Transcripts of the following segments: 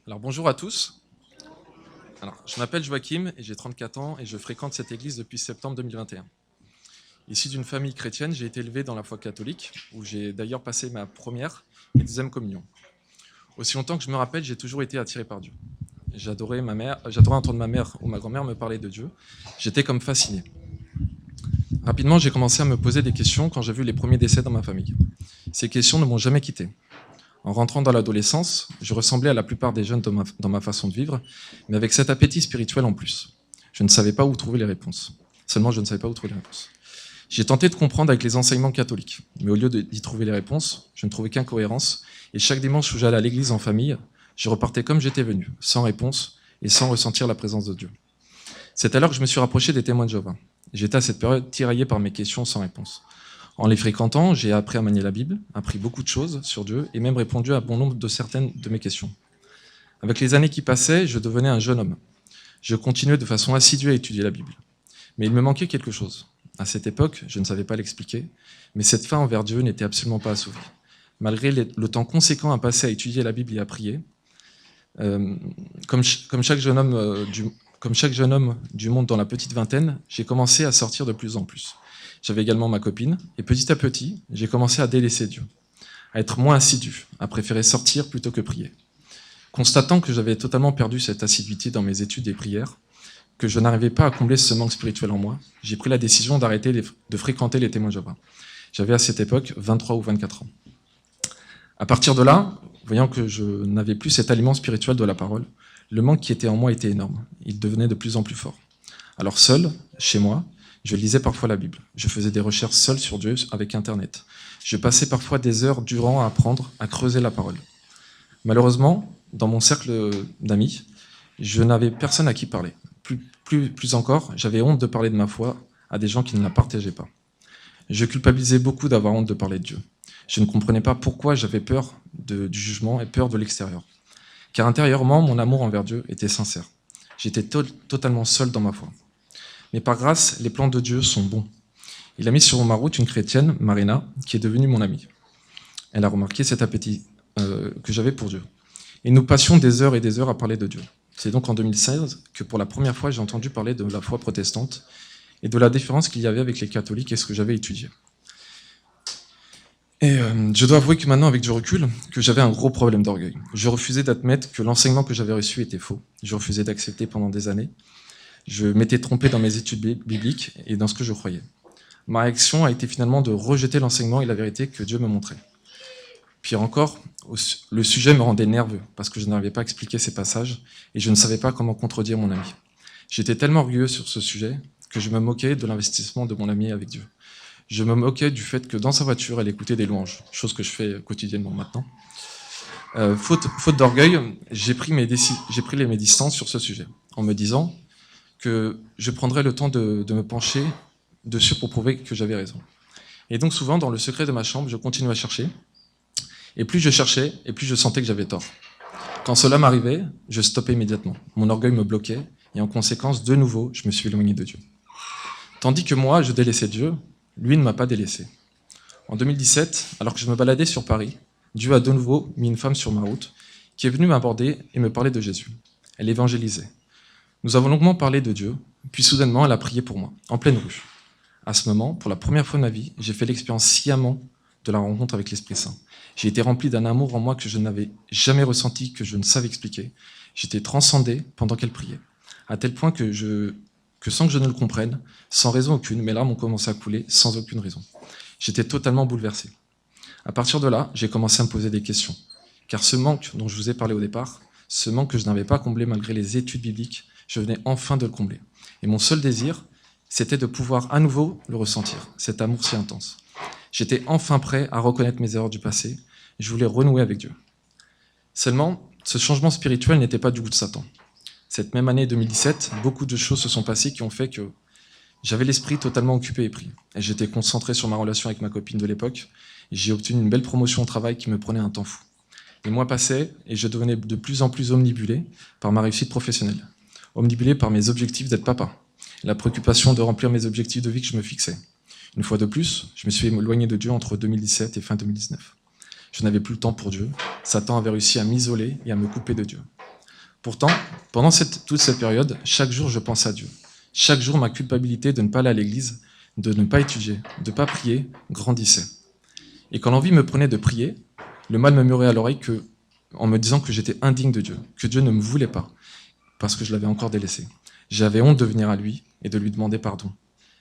Alors bonjour à tous. Je m'appelle Joachim et j'ai 34 ans et je fréquente cette église depuis septembre 2021. Issu d'une famille chrétienne, j'ai été élevé dans la foi catholique, où j'ai d'ailleurs passé ma première et deuxième communion. Aussi longtemps que je me rappelle, j'ai toujours été attiré par Dieu. J'adorais entendre ma mère ou ma grand-mère me parler de Dieu. J'étais comme fasciné. Rapidement, j'ai commencé à me poser des questions quand j'ai vu les premiers décès dans ma famille. Ces questions ne m'ont jamais quitté. En rentrant dans l'adolescence, je ressemblais à la plupart des jeunes dans ma façon de vivre, mais avec cet appétit spirituel en plus. Je ne savais pas où trouver les réponses. Seulement, je ne savais pas où trouver les réponses. J'ai tenté de comprendre avec les enseignements catholiques, mais au lieu d'y trouver les réponses, je ne trouvais qu'incohérence, et chaque dimanche où j'allais à l'église en famille, je repartais comme j'étais venu, sans réponse et sans ressentir la présence de Dieu. C'est alors que je me suis rapproché des témoins de Jéhovah. J'étais à cette période tiraillé par mes questions sans réponse. En les fréquentant, j'ai appris à manier la Bible, appris beaucoup de choses sur Dieu et même répondu à bon nombre de certaines de mes questions. Avec les années qui passaient, je devenais un jeune homme. Je continuais de façon assidue à étudier la Bible. Mais il me manquait quelque chose. À cette époque, je ne savais pas l'expliquer, mais cette faim envers Dieu n'était absolument pas assouvie. Malgré le temps conséquent à passer à étudier la Bible et à prier, comme chaque jeune homme du monde dans la petite vingtaine, j'ai commencé à sortir de plus en plus. J'avais également ma copine, et petit à petit, j'ai commencé à délaisser Dieu, à être moins assidu, à préférer sortir plutôt que prier. Constatant que j'avais totalement perdu cette assiduité dans mes études et prières, que je n'arrivais pas à combler ce manque spirituel en moi, j'ai pris la décision d'arrêter de fréquenter les témoins de Jéhovah. J'avais à cette époque 23 ou 24 ans. À partir de là, voyant que je n'avais plus cet aliment spirituel de la parole, le manque qui était en moi était énorme. Il devenait de plus en plus fort. Alors seul, chez moi, je lisais parfois la Bible. Je faisais des recherches seul sur Dieu avec Internet. Je passais parfois des heures durant à apprendre, à creuser la parole. Malheureusement, dans mon cercle d'amis, je n'avais personne à qui parler. Plus encore, j'avais honte de parler de ma foi à des gens qui ne la partageaient pas. Je culpabilisais beaucoup d'avoir honte de parler de Dieu. Je ne comprenais pas pourquoi j'avais peur du jugement et peur de l'extérieur. Car intérieurement, mon amour envers Dieu était sincère. J'étais totalement seul dans ma foi. Mais par grâce, les plans de Dieu sont bons. Il a mis sur ma route une chrétienne, Marina, qui est devenue mon amie. Elle a remarqué cet appétit que j'avais pour Dieu. Et nous passions des heures et des heures à parler de Dieu. C'est donc en 2016 que pour la première fois, j'ai entendu parler de la foi protestante et de la différence qu'il y avait avec les catholiques et ce que j'avais étudié. Et je dois avouer que maintenant, avec du recul, que j'avais un gros problème d'orgueil. Je refusais d'admettre que l'enseignement que j'avais reçu était faux. Je refusais d'accepter pendant des années. Je m'étais trompé dans mes études bibliques et dans ce que je croyais. Ma réaction a été finalement de rejeter l'enseignement et la vérité que Dieu me montrait. Pire encore, le sujet me rendait nerveux parce que je n'arrivais pas à expliquer ces passages et je ne savais pas comment contredire mon ami. J'étais tellement orgueilleux sur ce sujet que je me moquais de l'investissement de mon ami avec Dieu. Je me moquais du fait que dans sa voiture, elle écoutait des louanges, chose que je fais quotidiennement maintenant. Faute d'orgueil, j'ai pris mes distances sur ce sujet en me disant que je prendrais le temps de me pencher dessus pour prouver que j'avais raison. Et donc souvent, dans le secret de ma chambre, je continuais à chercher. Et plus je cherchais, et plus je sentais que j'avais tort. Quand cela m'arrivait, je stoppais immédiatement. Mon orgueil me bloquait, et en conséquence, de nouveau, je me suis éloigné de Dieu. Tandis que moi, je délaissais Dieu, lui ne m'a pas délaissé. En 2017, alors que je me baladais sur Paris, Dieu a de nouveau mis une femme sur ma route, qui est venue m'aborder et me parler de Jésus. Elle évangélisait. Nous avons longuement parlé de Dieu, puis soudainement, elle a prié pour moi, en pleine rue. À ce moment, pour la première fois de ma vie, j'ai fait l'expérience sciemment de la rencontre avec l'Esprit Saint. J'ai été rempli d'un amour en moi que je n'avais jamais ressenti, que je ne savais expliquer. J'étais transcendé pendant qu'elle priait, à tel point que sans que je ne le comprenne, sans raison aucune, mes larmes ont commencé à couler sans aucune raison. J'étais totalement bouleversé. À partir de là, j'ai commencé à me poser des questions. Car ce manque dont je vous ai parlé au départ, ce manque que je n'avais pas comblé malgré les études bibliques, je venais enfin de le combler. Et mon seul désir, c'était de pouvoir à nouveau le ressentir, cet amour si intense. J'étais enfin prêt à reconnaître mes erreurs du passé, je voulais renouer avec Dieu. Seulement, ce changement spirituel n'était pas du goût de Satan. Cette même année 2017, beaucoup de choses se sont passées qui ont fait que j'avais l'esprit totalement occupé et pris. Et j'étais concentré sur ma relation avec ma copine de l'époque, et j'ai obtenu une belle promotion au travail qui me prenait un temps fou. Les mois passaient, et je devenais de plus en plus omnibulé par ma réussite professionnelle, omnibulé par mes objectifs d'être papa, et la préoccupation de remplir mes objectifs de vie que je me fixais. Une fois de plus, je me suis éloigné de Dieu entre 2017 et fin 2019. Je n'avais plus le temps pour Dieu. Satan avait réussi à m'isoler et à me couper de Dieu. Pourtant, pendant toute cette période, chaque jour, je pensais à Dieu. Chaque jour, ma culpabilité de ne pas aller à l'église, de ne pas étudier, de ne pas prier, grandissait. Et quand l'envie me prenait de prier, le mal me murmurait à l'oreille en me disant que j'étais indigne de Dieu, que Dieu ne me voulait pas, parce que je l'avais encore délaissé. J'avais honte de venir à lui et de lui demander pardon.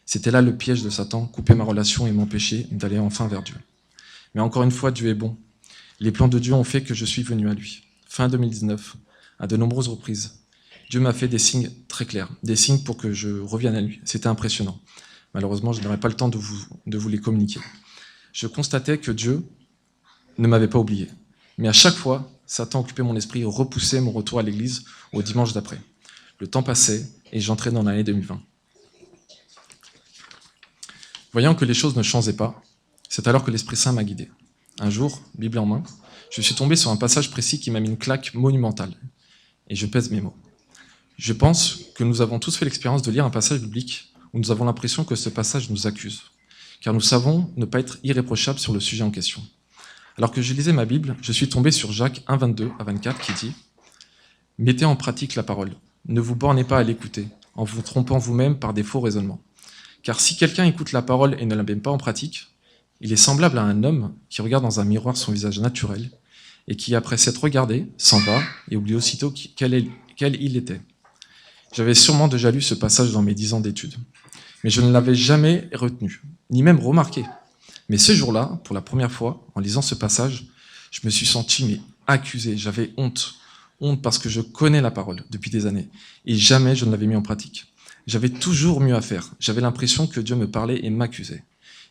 C'était là le piège de Satan, couper ma relation et m'empêcher d'aller enfin vers Dieu. Mais encore une fois, Dieu est bon. Les plans de Dieu ont fait que je suis venu à lui. Fin 2019, à de nombreuses reprises, Dieu m'a fait des signes très clairs, des signes pour que je revienne à lui. C'était impressionnant. Malheureusement, je n'aurai pas le temps de vous les communiquer. Je constatais que Dieu ne m'avait pas oublié. Mais à chaque fois, Satan occupait mon esprit et repoussait mon retour à l'église au dimanche d'après. Le temps passait et j'entrais dans l'année 2020. Voyant que les choses ne changeaient pas, c'est alors que l'Esprit Saint m'a guidé. Un jour, Bible en main, je suis tombé sur un passage précis qui m'a mis une claque monumentale. Et je pèse mes mots. Je pense que nous avons tous fait l'expérience de lire un passage biblique où nous avons l'impression que ce passage nous accuse, car nous savons ne pas être irréprochables sur le sujet en question. Alors que je lisais ma Bible, je suis tombé sur Jacques 1, 22 à 24 qui dit « Mettez en pratique la parole, ne vous bornez pas à l'écouter, en vous trompant vous-même par des faux raisonnements. Car si quelqu'un écoute la parole et ne la met pas en pratique, il est semblable à un homme qui regarde dans un miroir son visage naturel et qui, après s'être regardé, s'en va et oublie aussitôt quel il était. » J'avais sûrement déjà lu ce passage dans mes 10 ans d'études, mais je ne l'avais jamais retenu, ni même remarqué. Mais ce jour-là, pour la première fois, en lisant ce passage, je me suis senti accusé, j'avais honte. Honte parce que je connais la parole depuis des années, et jamais je ne l'avais mis en pratique. J'avais toujours mieux à faire, j'avais l'impression que Dieu me parlait et m'accusait.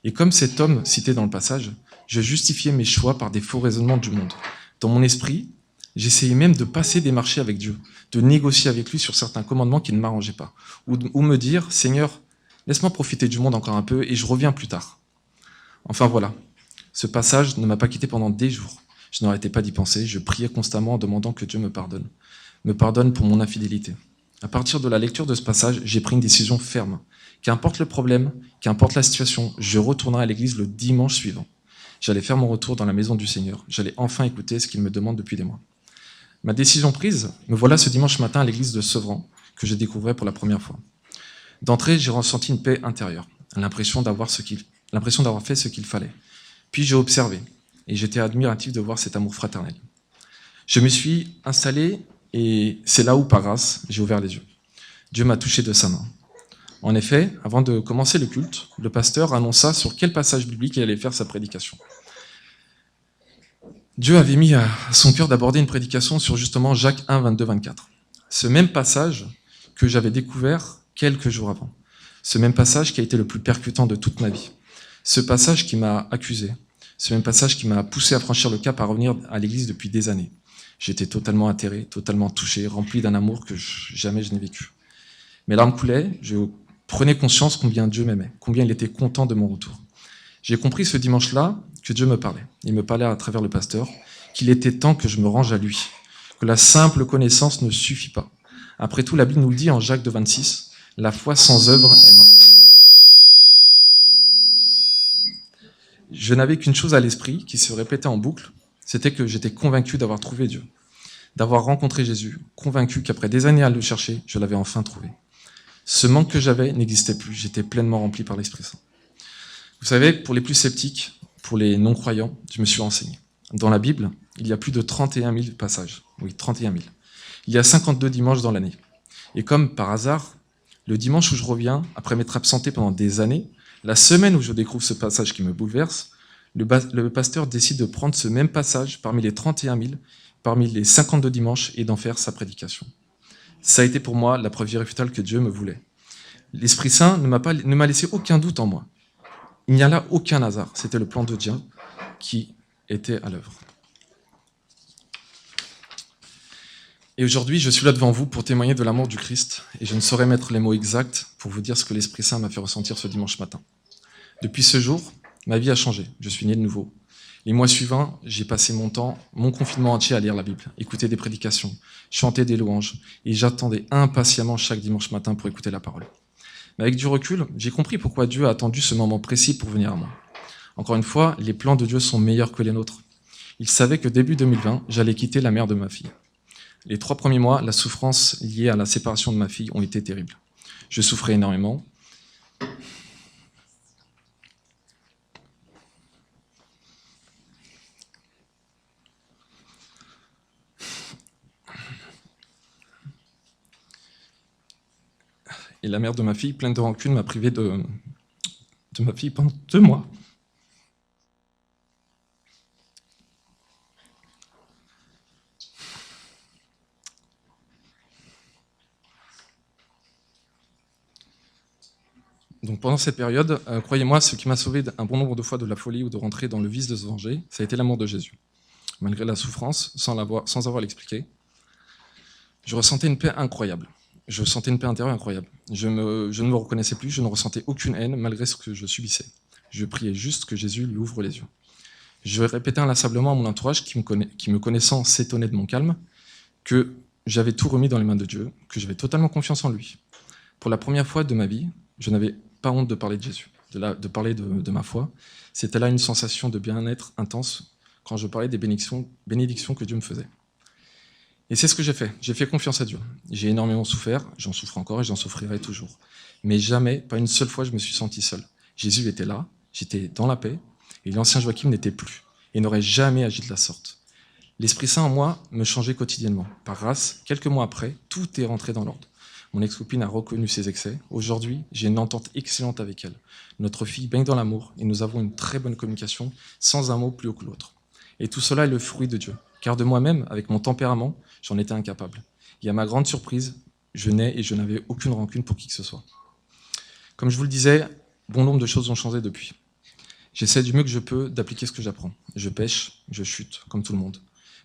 Et comme cet homme cité dans le passage, je justifiais mes choix par des faux raisonnements du monde. Dans mon esprit, j'essayais même de passer des marchés avec Dieu, de négocier avec lui sur certains commandements qui ne m'arrangeaient pas, ou me dire « Seigneur, laisse-moi profiter du monde encore un peu et je reviens plus tard ». Enfin voilà, ce passage ne m'a pas quitté pendant des jours. Je n'arrêtais pas d'y penser, je priais constamment en demandant que Dieu me pardonne pour mon infidélité. À partir de la lecture de ce passage, j'ai pris une décision ferme. Qu'importe le problème, qu'importe la situation, je retournerai à l'église le dimanche suivant. J'allais faire mon retour dans la maison du Seigneur. J'allais enfin écouter ce qu'il me demande depuis des mois. Ma décision prise, me voilà ce dimanche matin à l'église de Sevran, que je découvrais pour la première fois. D'entrée, j'ai ressenti une paix intérieure, l'impression d'avoir fait ce qu'il fallait. Puis j'ai observé, et j'étais admiratif de voir cet amour fraternel. Je me suis installé, et c'est là où, par grâce, j'ai ouvert les yeux. Dieu m'a touché de sa main. En effet, avant de commencer le culte, le pasteur annonça sur quel passage biblique il allait faire sa prédication. Dieu avait mis à son cœur d'aborder une prédication sur justement Jacques 1, 22, 24. Ce même passage que j'avais découvert quelques jours avant. Ce même passage qui a été le plus percutant de toute ma vie. Ce passage qui m'a accusé. Ce même passage qui m'a poussé à franchir le cap à revenir à l'église depuis des années. J'étais totalement atterré, totalement touché, rempli d'un amour que jamais je n'ai vécu. Mes larmes coulaient, je prenais conscience combien Dieu m'aimait, combien il était content de mon retour. J'ai compris ce dimanche-là que Dieu me parlait. Il me parlait à travers le pasteur, qu'il était temps que je me range à lui, que la simple connaissance ne suffit pas. Après tout, la Bible nous le dit en Jacques 2, 26, « La foi sans œuvre est morte ». Je n'avais qu'une chose à l'esprit qui se répétait en boucle, c'était que j'étais convaincu d'avoir trouvé Dieu, d'avoir rencontré Jésus, convaincu qu'après des années à le chercher, je l'avais enfin trouvé. Ce manque que j'avais n'existait plus, j'étais pleinement rempli par l'Esprit Saint. Vous savez, pour les plus sceptiques, pour les non-croyants, je me suis renseigné. Dans la Bible, il y a plus de 31 000 passages. Oui, 31 000. Il y a 52 dimanches dans l'année. Et comme par hasard, le dimanche où je reviens, après m'être absenté pendant des années, la semaine où je découvre ce passage qui me bouleverse, le pasteur décide de prendre ce même passage parmi les 31 000, parmi les 52 dimanches, et d'en faire sa prédication. Ça a été pour moi la preuve irréfutable que Dieu me voulait. L'Esprit Saint ne m'a laissé aucun doute en moi. Il n'y a là aucun hasard. C'était le plan de Dieu qui était à l'œuvre. Et aujourd'hui, je suis là devant vous pour témoigner de l'amour du Christ, et je ne saurais mettre les mots exacts pour vous dire ce que l'Esprit Saint m'a fait ressentir ce dimanche matin. Depuis ce jour, ma vie a changé. Je suis né de nouveau. Les mois suivants, j'ai passé mon confinement entier à lire la Bible, écouter des prédications, chanter des louanges, et j'attendais impatiemment chaque dimanche matin pour écouter la parole. Mais avec du recul, j'ai compris pourquoi Dieu a attendu ce moment précis pour venir à moi. Encore une fois, les plans de Dieu sont meilleurs que les nôtres. Il savait que début 2020, j'allais quitter la mère de ma fille. Les 3 premiers mois, la souffrance liée à la séparation de ma fille ont été terribles. Je souffrais énormément. Et la mère de ma fille, pleine de rancune, m'a privé de ma fille pendant 2 mois. Donc pendant cette période, croyez-moi, ce qui m'a sauvé un bon nombre de fois de la folie ou de rentrer dans le vice de se venger, ça a été l'amour de Jésus. Malgré la souffrance, sans avoir à l'expliquer, je ressentais une paix incroyable. Je sentais une paix intérieure incroyable. Je ne me reconnaissais plus, je ne ressentais aucune haine malgré ce que je subissais. Je priais juste que Jésus lui ouvre les yeux. Je répétais inlassablement à mon entourage, qui me connaissant s'étonnait de mon calme, que j'avais tout remis dans les mains de Dieu, que j'avais totalement confiance en lui. Pour la première fois de ma vie, je n'avais pas honte de parler de Jésus, de parler de ma foi. C'était là une sensation de bien-être intense quand je parlais des bénédictions que Dieu me faisait. Et c'est ce que j'ai fait. J'ai fait confiance à Dieu. J'ai énormément souffert, j'en souffre encore et j'en souffrirai toujours. Mais jamais, pas une seule fois, je me suis senti seul. Jésus était là, j'étais dans la paix, et l'ancien Joachim n'était plus, et n'aurait jamais agi de la sorte. L'Esprit Saint en moi me changeait quotidiennement. Par grâce, quelques mois après, tout est rentré dans l'ordre. Mon ex-copine a reconnu ses excès. Aujourd'hui, j'ai une entente excellente avec elle. Notre fille baigne dans l'amour, et nous avons une très bonne communication, sans un mot plus haut que l'autre. Et tout cela est le fruit de Dieu. Car de moi-même, avec mon tempérament, j'en étais incapable. Et à ma grande surprise, je n'ai et je n'avais aucune rancune pour qui que ce soit. Comme je vous le disais, bon nombre de choses ont changé depuis. J'essaie du mieux que je peux d'appliquer ce que j'apprends. Je pêche, je chute, comme tout le monde.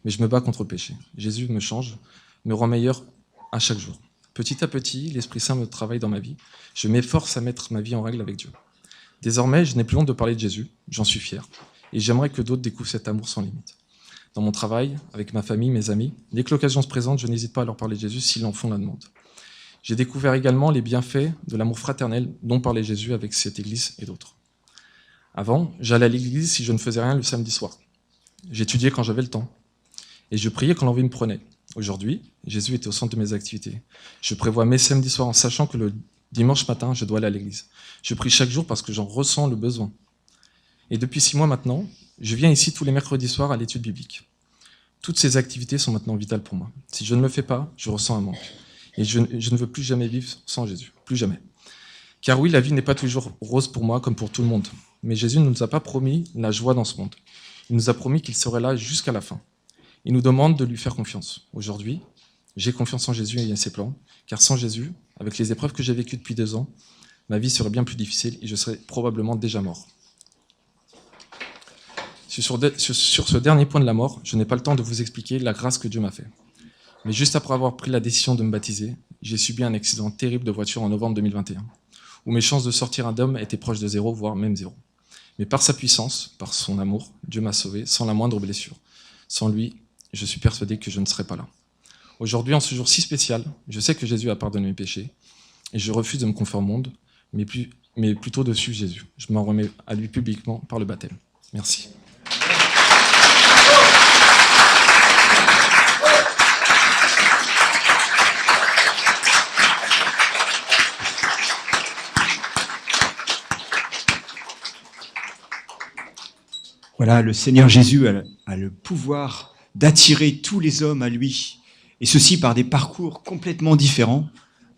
Mais je me bats contre le péché. Jésus me change, me rend meilleur à chaque jour. Petit à petit, l'Esprit Saint me travaille dans ma vie. Je m'efforce à mettre ma vie en règle avec Dieu. Désormais, je n'ai plus honte de parler de Jésus, j'en suis fier. Et j'aimerais que d'autres découvrent cet amour sans limite. Dans mon travail, avec ma famille, mes amis, dès que l'occasion se présente, je n'hésite pas à leur parler de Jésus s'ils en font la demande. J'ai découvert également les bienfaits de l'amour fraternel dont parlait Jésus avec cette église et d'autres. Avant, j'allais à l'église si je ne faisais rien le samedi soir. J'étudiais quand j'avais le temps. Et je priais quand l'envie me prenait. Aujourd'hui, Jésus est au centre de mes activités. Je prévois mes samedis soirs en sachant que le dimanche matin, je dois aller à l'église. Je prie chaque jour parce que j'en ressens le besoin. Et depuis 6 mois maintenant, je viens ici tous les mercredis soirs à l'étude biblique. Toutes ces activités sont maintenant vitales pour moi. Si je ne le fais pas, je ressens un manque. Et je ne veux plus jamais vivre sans Jésus. Plus jamais. Car oui, la vie n'est pas toujours rose pour moi comme pour tout le monde. Mais Jésus ne nous a pas promis la joie dans ce monde. Il nous a promis qu'il serait là jusqu'à la fin. Il nous demande de lui faire confiance. Aujourd'hui, j'ai confiance en Jésus et en ses plans, car sans Jésus, avec les épreuves que j'ai vécues depuis 2 ans, ma vie serait bien plus difficile et je serais probablement déjà mort. Sur ce dernier point de la mort, je n'ai pas le temps de vous expliquer la grâce que Dieu m'a fait. Mais juste après avoir pris la décision de me baptiser, j'ai subi un accident terrible de voiture en novembre 2021, où mes chances de sortir indemne étaient proches de 0, voire même 0. Mais par sa puissance, par son amour, Dieu m'a sauvé sans la moindre blessure. Sans lui, je suis persuadé que je ne serais pas là. Aujourd'hui, en ce jour si spécial, je sais que Jésus a pardonné mes péchés, et je refuse de me confier au monde, mais plutôt de suivre Jésus. Je m'en remets à lui publiquement par le baptême. Merci. Voilà, le Seigneur Jésus a le pouvoir d'attirer tous les hommes à lui, et ceci par des parcours complètement différents.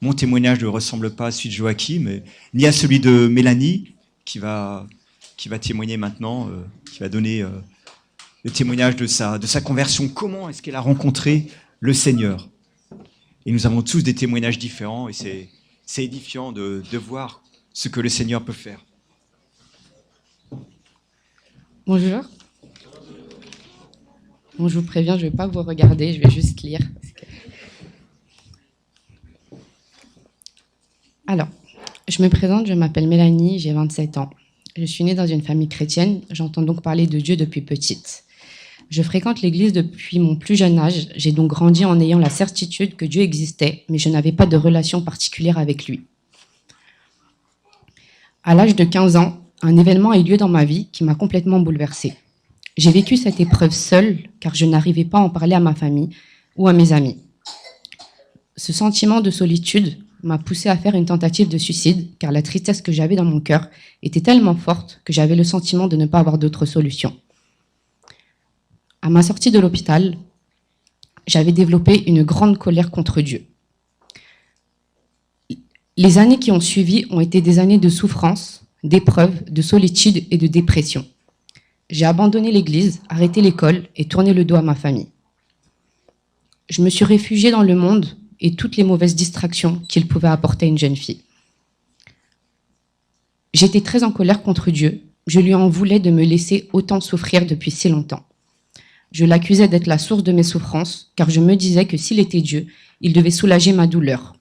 Mon témoignage ne ressemble pas à celui de Joachim, ni à celui de Mélanie, qui va témoigner maintenant, qui va donner le témoignage de sa conversion. Comment est-ce qu'elle a rencontré le Seigneur? Et nous avons tous des témoignages différents, et c'est édifiant de voir ce que le Seigneur peut faire. Bonjour. Bon, je vous préviens, je ne vais pas vous regarder, je vais juste lire. Alors, je me présente, je m'appelle Mélanie, j'ai 27 ans. Je suis née dans une famille chrétienne, j'entends donc parler de Dieu depuis petite. Je fréquente l'église depuis mon plus jeune âge, j'ai donc grandi en ayant la certitude que Dieu existait, mais je n'avais pas de relation particulière avec lui. À l'âge de 15 ans, un événement a eu lieu dans ma vie qui m'a complètement bouleversée. J'ai vécu cette épreuve seule, car je n'arrivais pas à en parler à ma famille ou à mes amis. Ce sentiment de solitude m'a poussé à faire une tentative de suicide, car la tristesse que j'avais dans mon cœur était tellement forte que j'avais le sentiment de ne pas avoir d'autre solution. À ma sortie de l'hôpital, j'avais développé une grande colère contre Dieu. Les années qui ont suivi ont été des années de souffrance, d'épreuves, de solitude et de dépression. J'ai abandonné l'église, arrêté l'école et tourné le dos à ma famille. Je me suis réfugiée dans le monde et toutes les mauvaises distractions qu'il pouvait apporter à une jeune fille. J'étais très en colère contre Dieu. Je lui en voulais de me laisser autant souffrir depuis si longtemps. Je l'accusais d'être la source de mes souffrances, car je me disais que s'il était Dieu, il devait soulager ma douleur.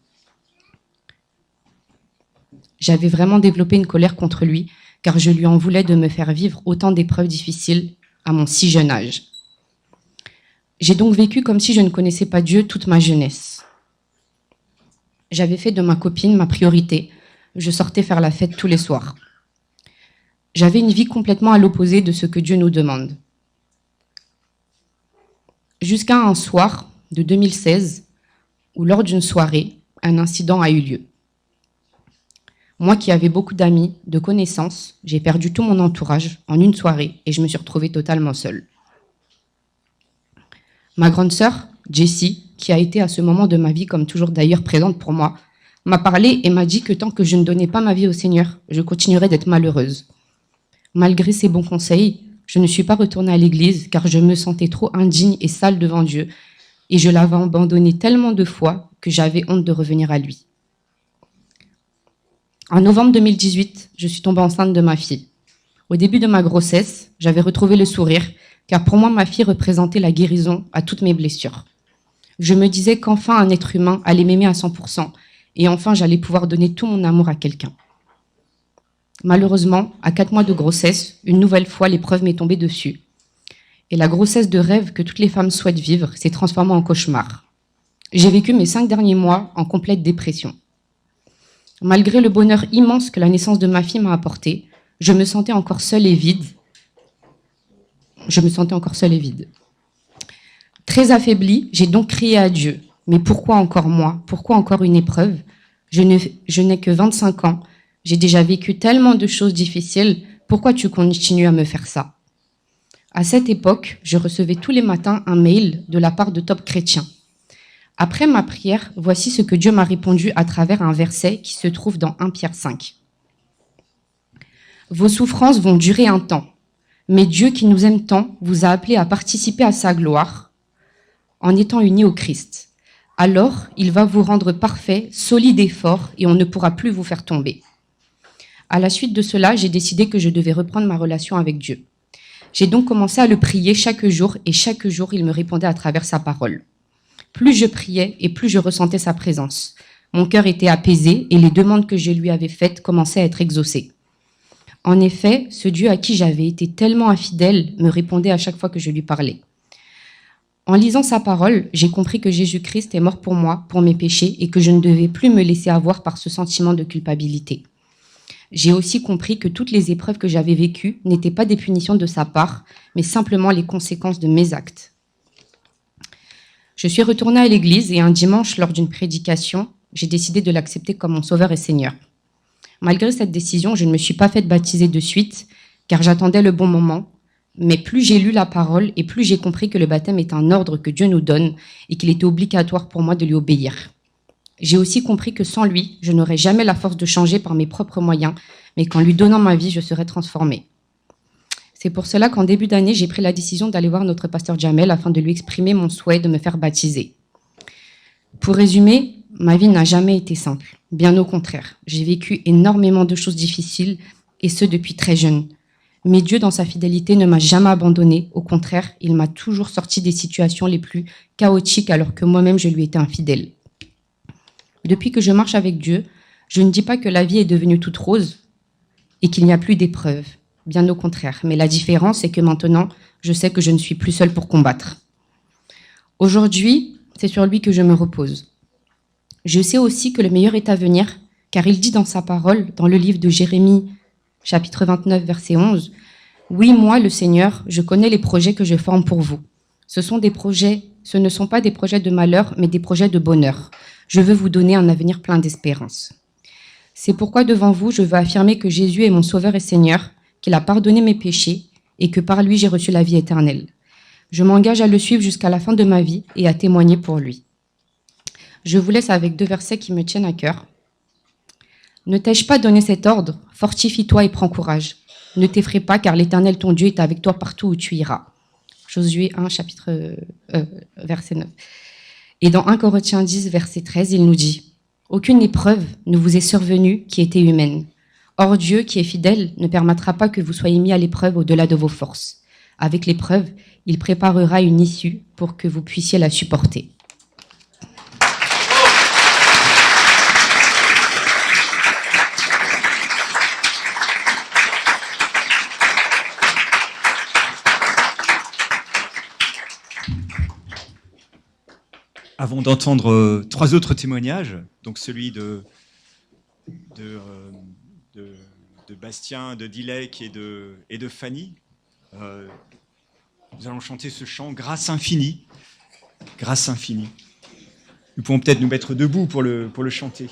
J'avais vraiment développé une colère contre lui, car je lui en voulais de me faire vivre autant d'épreuves difficiles à mon si jeune âge. J'ai donc vécu comme si je ne connaissais pas Dieu toute ma jeunesse. J'avais fait de ma copine ma priorité. Je sortais faire la fête tous les soirs. J'avais une vie complètement à l'opposé de ce que Dieu nous demande. Jusqu'à un soir de 2016, où lors d'une soirée, un incident a eu lieu. Moi qui avais beaucoup d'amis, de connaissances, j'ai perdu tout mon entourage en une soirée et je me suis retrouvée totalement seule. Ma grande sœur, Jessie, qui a été à ce moment de ma vie, comme toujours d'ailleurs présente pour moi, m'a parlé et m'a dit que tant que je ne donnais pas ma vie au Seigneur, je continuerais d'être malheureuse. Malgré ses bons conseils, je ne suis pas retournée à l'église car je me sentais trop indigne et sale devant Dieu et je l'avais abandonné tellement de fois que j'avais honte de revenir à lui. En novembre 2018, je suis tombée enceinte de ma fille. Au début de ma grossesse, j'avais retrouvé le sourire car pour moi, ma fille représentait la guérison à toutes mes blessures. Je me disais qu'enfin un être humain allait m'aimer à 100% et enfin j'allais pouvoir donner tout mon amour à quelqu'un. Malheureusement, à 4 mois de grossesse, une nouvelle fois, l'épreuve m'est tombée dessus. Et la grossesse de rêve que toutes les femmes souhaitent vivre s'est transformée en cauchemar. J'ai vécu mes 5 derniers mois en complète dépression. Malgré le bonheur immense que la naissance de ma fille m'a apporté, je me sentais encore seule et vide. Très affaiblie, j'ai donc crié à Dieu. Mais pourquoi encore moi? Pourquoi encore une épreuve? Je n'ai que 25 ans. J'ai déjà vécu tellement de choses difficiles. Pourquoi tu continues à me faire ça? À cette époque, je recevais tous les matins un mail de la part de Top Chrétien. Après ma prière, voici ce que Dieu m'a répondu à travers un verset qui se trouve dans 1 Pierre 5. Vos souffrances vont durer un temps, mais Dieu qui nous aime tant vous a appelé à participer à sa gloire en étant unis au Christ. Alors, il va vous rendre parfait, solide et fort, et on ne pourra plus vous faire tomber. À la suite de cela, j'ai décidé que je devais reprendre ma relation avec Dieu. J'ai donc commencé à le prier chaque jour, et chaque jour, il me répondait à travers sa parole. Plus je priais, et plus je ressentais sa présence. Mon cœur était apaisé, et les demandes que je lui avais faites commençaient à être exaucées. En effet, ce Dieu à qui j'avais été tellement infidèle me répondait à chaque fois que je lui parlais. En lisant sa parole, j'ai compris que Jésus-Christ est mort pour moi, pour mes péchés, et que je ne devais plus me laisser avoir par ce sentiment de culpabilité. J'ai aussi compris que toutes les épreuves que j'avais vécues n'étaient pas des punitions de sa part, mais simplement les conséquences de mes actes. Je suis retournée à l'église et un dimanche, lors d'une prédication, j'ai décidé de l'accepter comme mon sauveur et Seigneur. Malgré cette décision, je ne me suis pas faite baptiser de suite, car j'attendais le bon moment. Mais plus j'ai lu la parole et plus j'ai compris que le baptême est un ordre que Dieu nous donne et qu'il était obligatoire pour moi de lui obéir. J'ai aussi compris que sans lui, je n'aurais jamais la force de changer par mes propres moyens, mais qu'en lui donnant ma vie, je serais transformée. C'est pour cela qu'en début d'année, j'ai pris la décision d'aller voir notre pasteur Jamel afin de lui exprimer mon souhait de me faire baptiser. Pour résumer, ma vie n'a jamais été simple. Bien au contraire, j'ai vécu énormément de choses difficiles, et ce depuis très jeune. Mais Dieu, dans sa fidélité, ne m'a jamais abandonnée. Au contraire, il m'a toujours sorti des situations les plus chaotiques alors que moi-même, je lui étais infidèle. Depuis que je marche avec Dieu, je ne dis pas que la vie est devenue toute rose et qu'il n'y a plus d'épreuves. Bien au contraire. Mais la différence, c'est que maintenant, je sais que je ne suis plus seule pour combattre. Aujourd'hui, c'est sur lui que je me repose. Je sais aussi que le meilleur est à venir, car il dit dans sa parole, dans le livre de Jérémie, chapitre 29, verset 11, « Oui, moi, le Seigneur, je connais les projets que je forme pour vous. Ce ne sont pas des projets de malheur, mais des projets de bonheur. Je veux vous donner un avenir plein d'espérance. C'est pourquoi devant vous, je veux affirmer que Jésus est mon Sauveur et Seigneur, qu'il a pardonné mes péchés et que par lui, j'ai reçu la vie éternelle. Je m'engage à le suivre jusqu'à la fin de ma vie et à témoigner pour lui. Je vous laisse avec 2 versets qui me tiennent à cœur. Ne t'ai-je pas donné cet ordre? Fortifie-toi et prends courage. Ne t'effraie pas, car l'Éternel, ton Dieu, est avec toi partout où tu iras. Josué 1, verset 9. Et dans 1 Corinthiens 10, verset 13, il nous dit « Aucune épreuve ne vous est survenue qui était humaine. Or Dieu, qui est fidèle, ne permettra pas que vous soyez mis à l'épreuve au-delà de vos forces. Avec l'épreuve, il préparera une issue pour que vous puissiez la supporter. » Avant d'entendre 3 autres témoignages, donc celui de Bastien, de Dilek et de Fanny, nous allons chanter ce chant « Grâce infinie ». Grâce infinie. Nous pouvons peut-être nous mettre debout pour le chanter.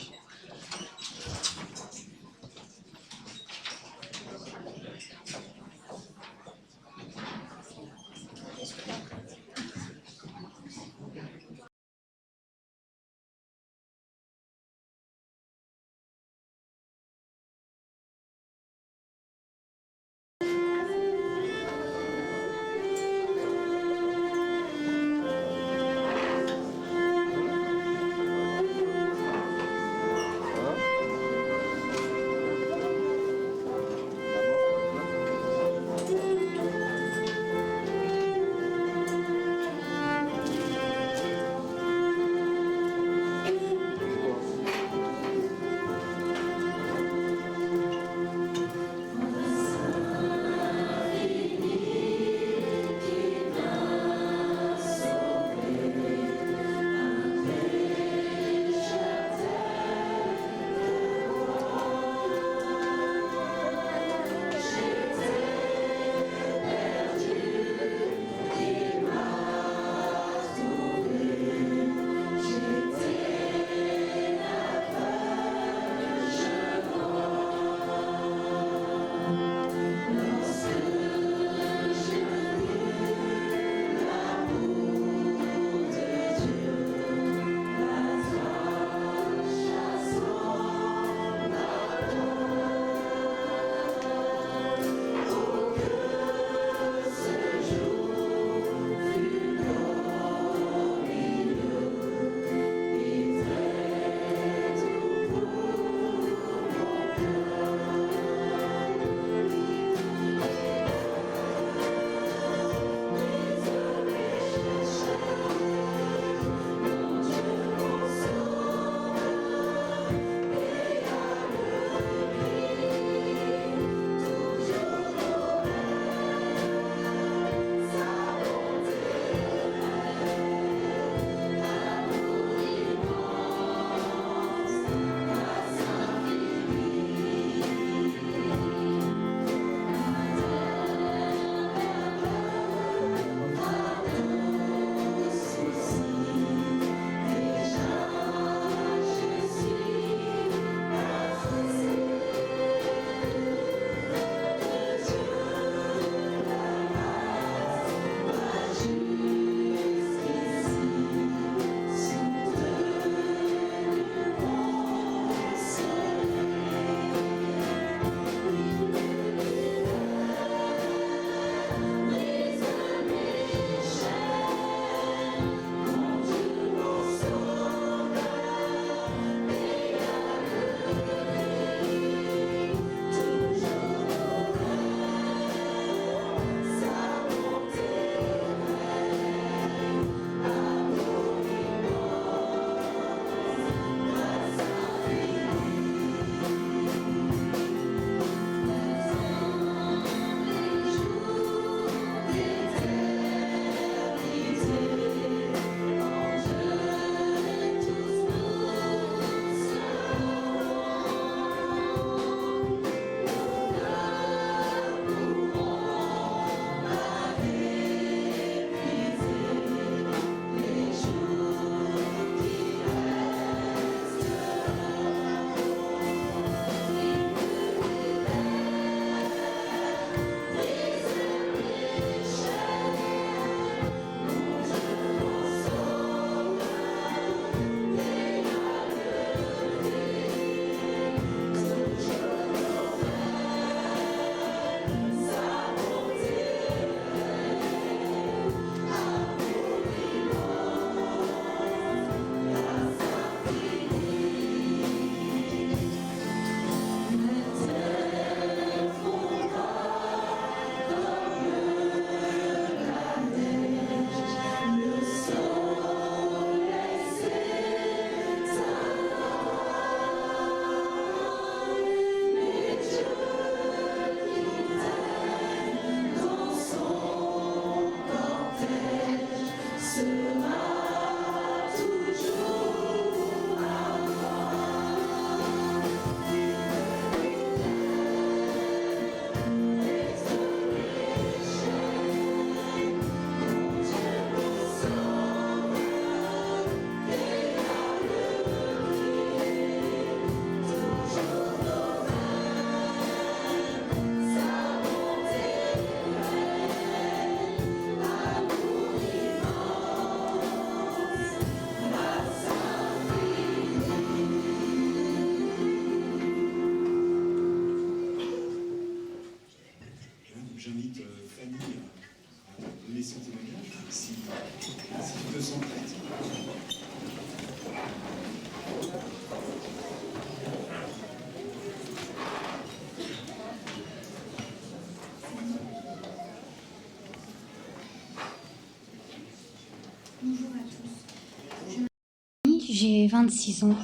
j'ai 26 ans.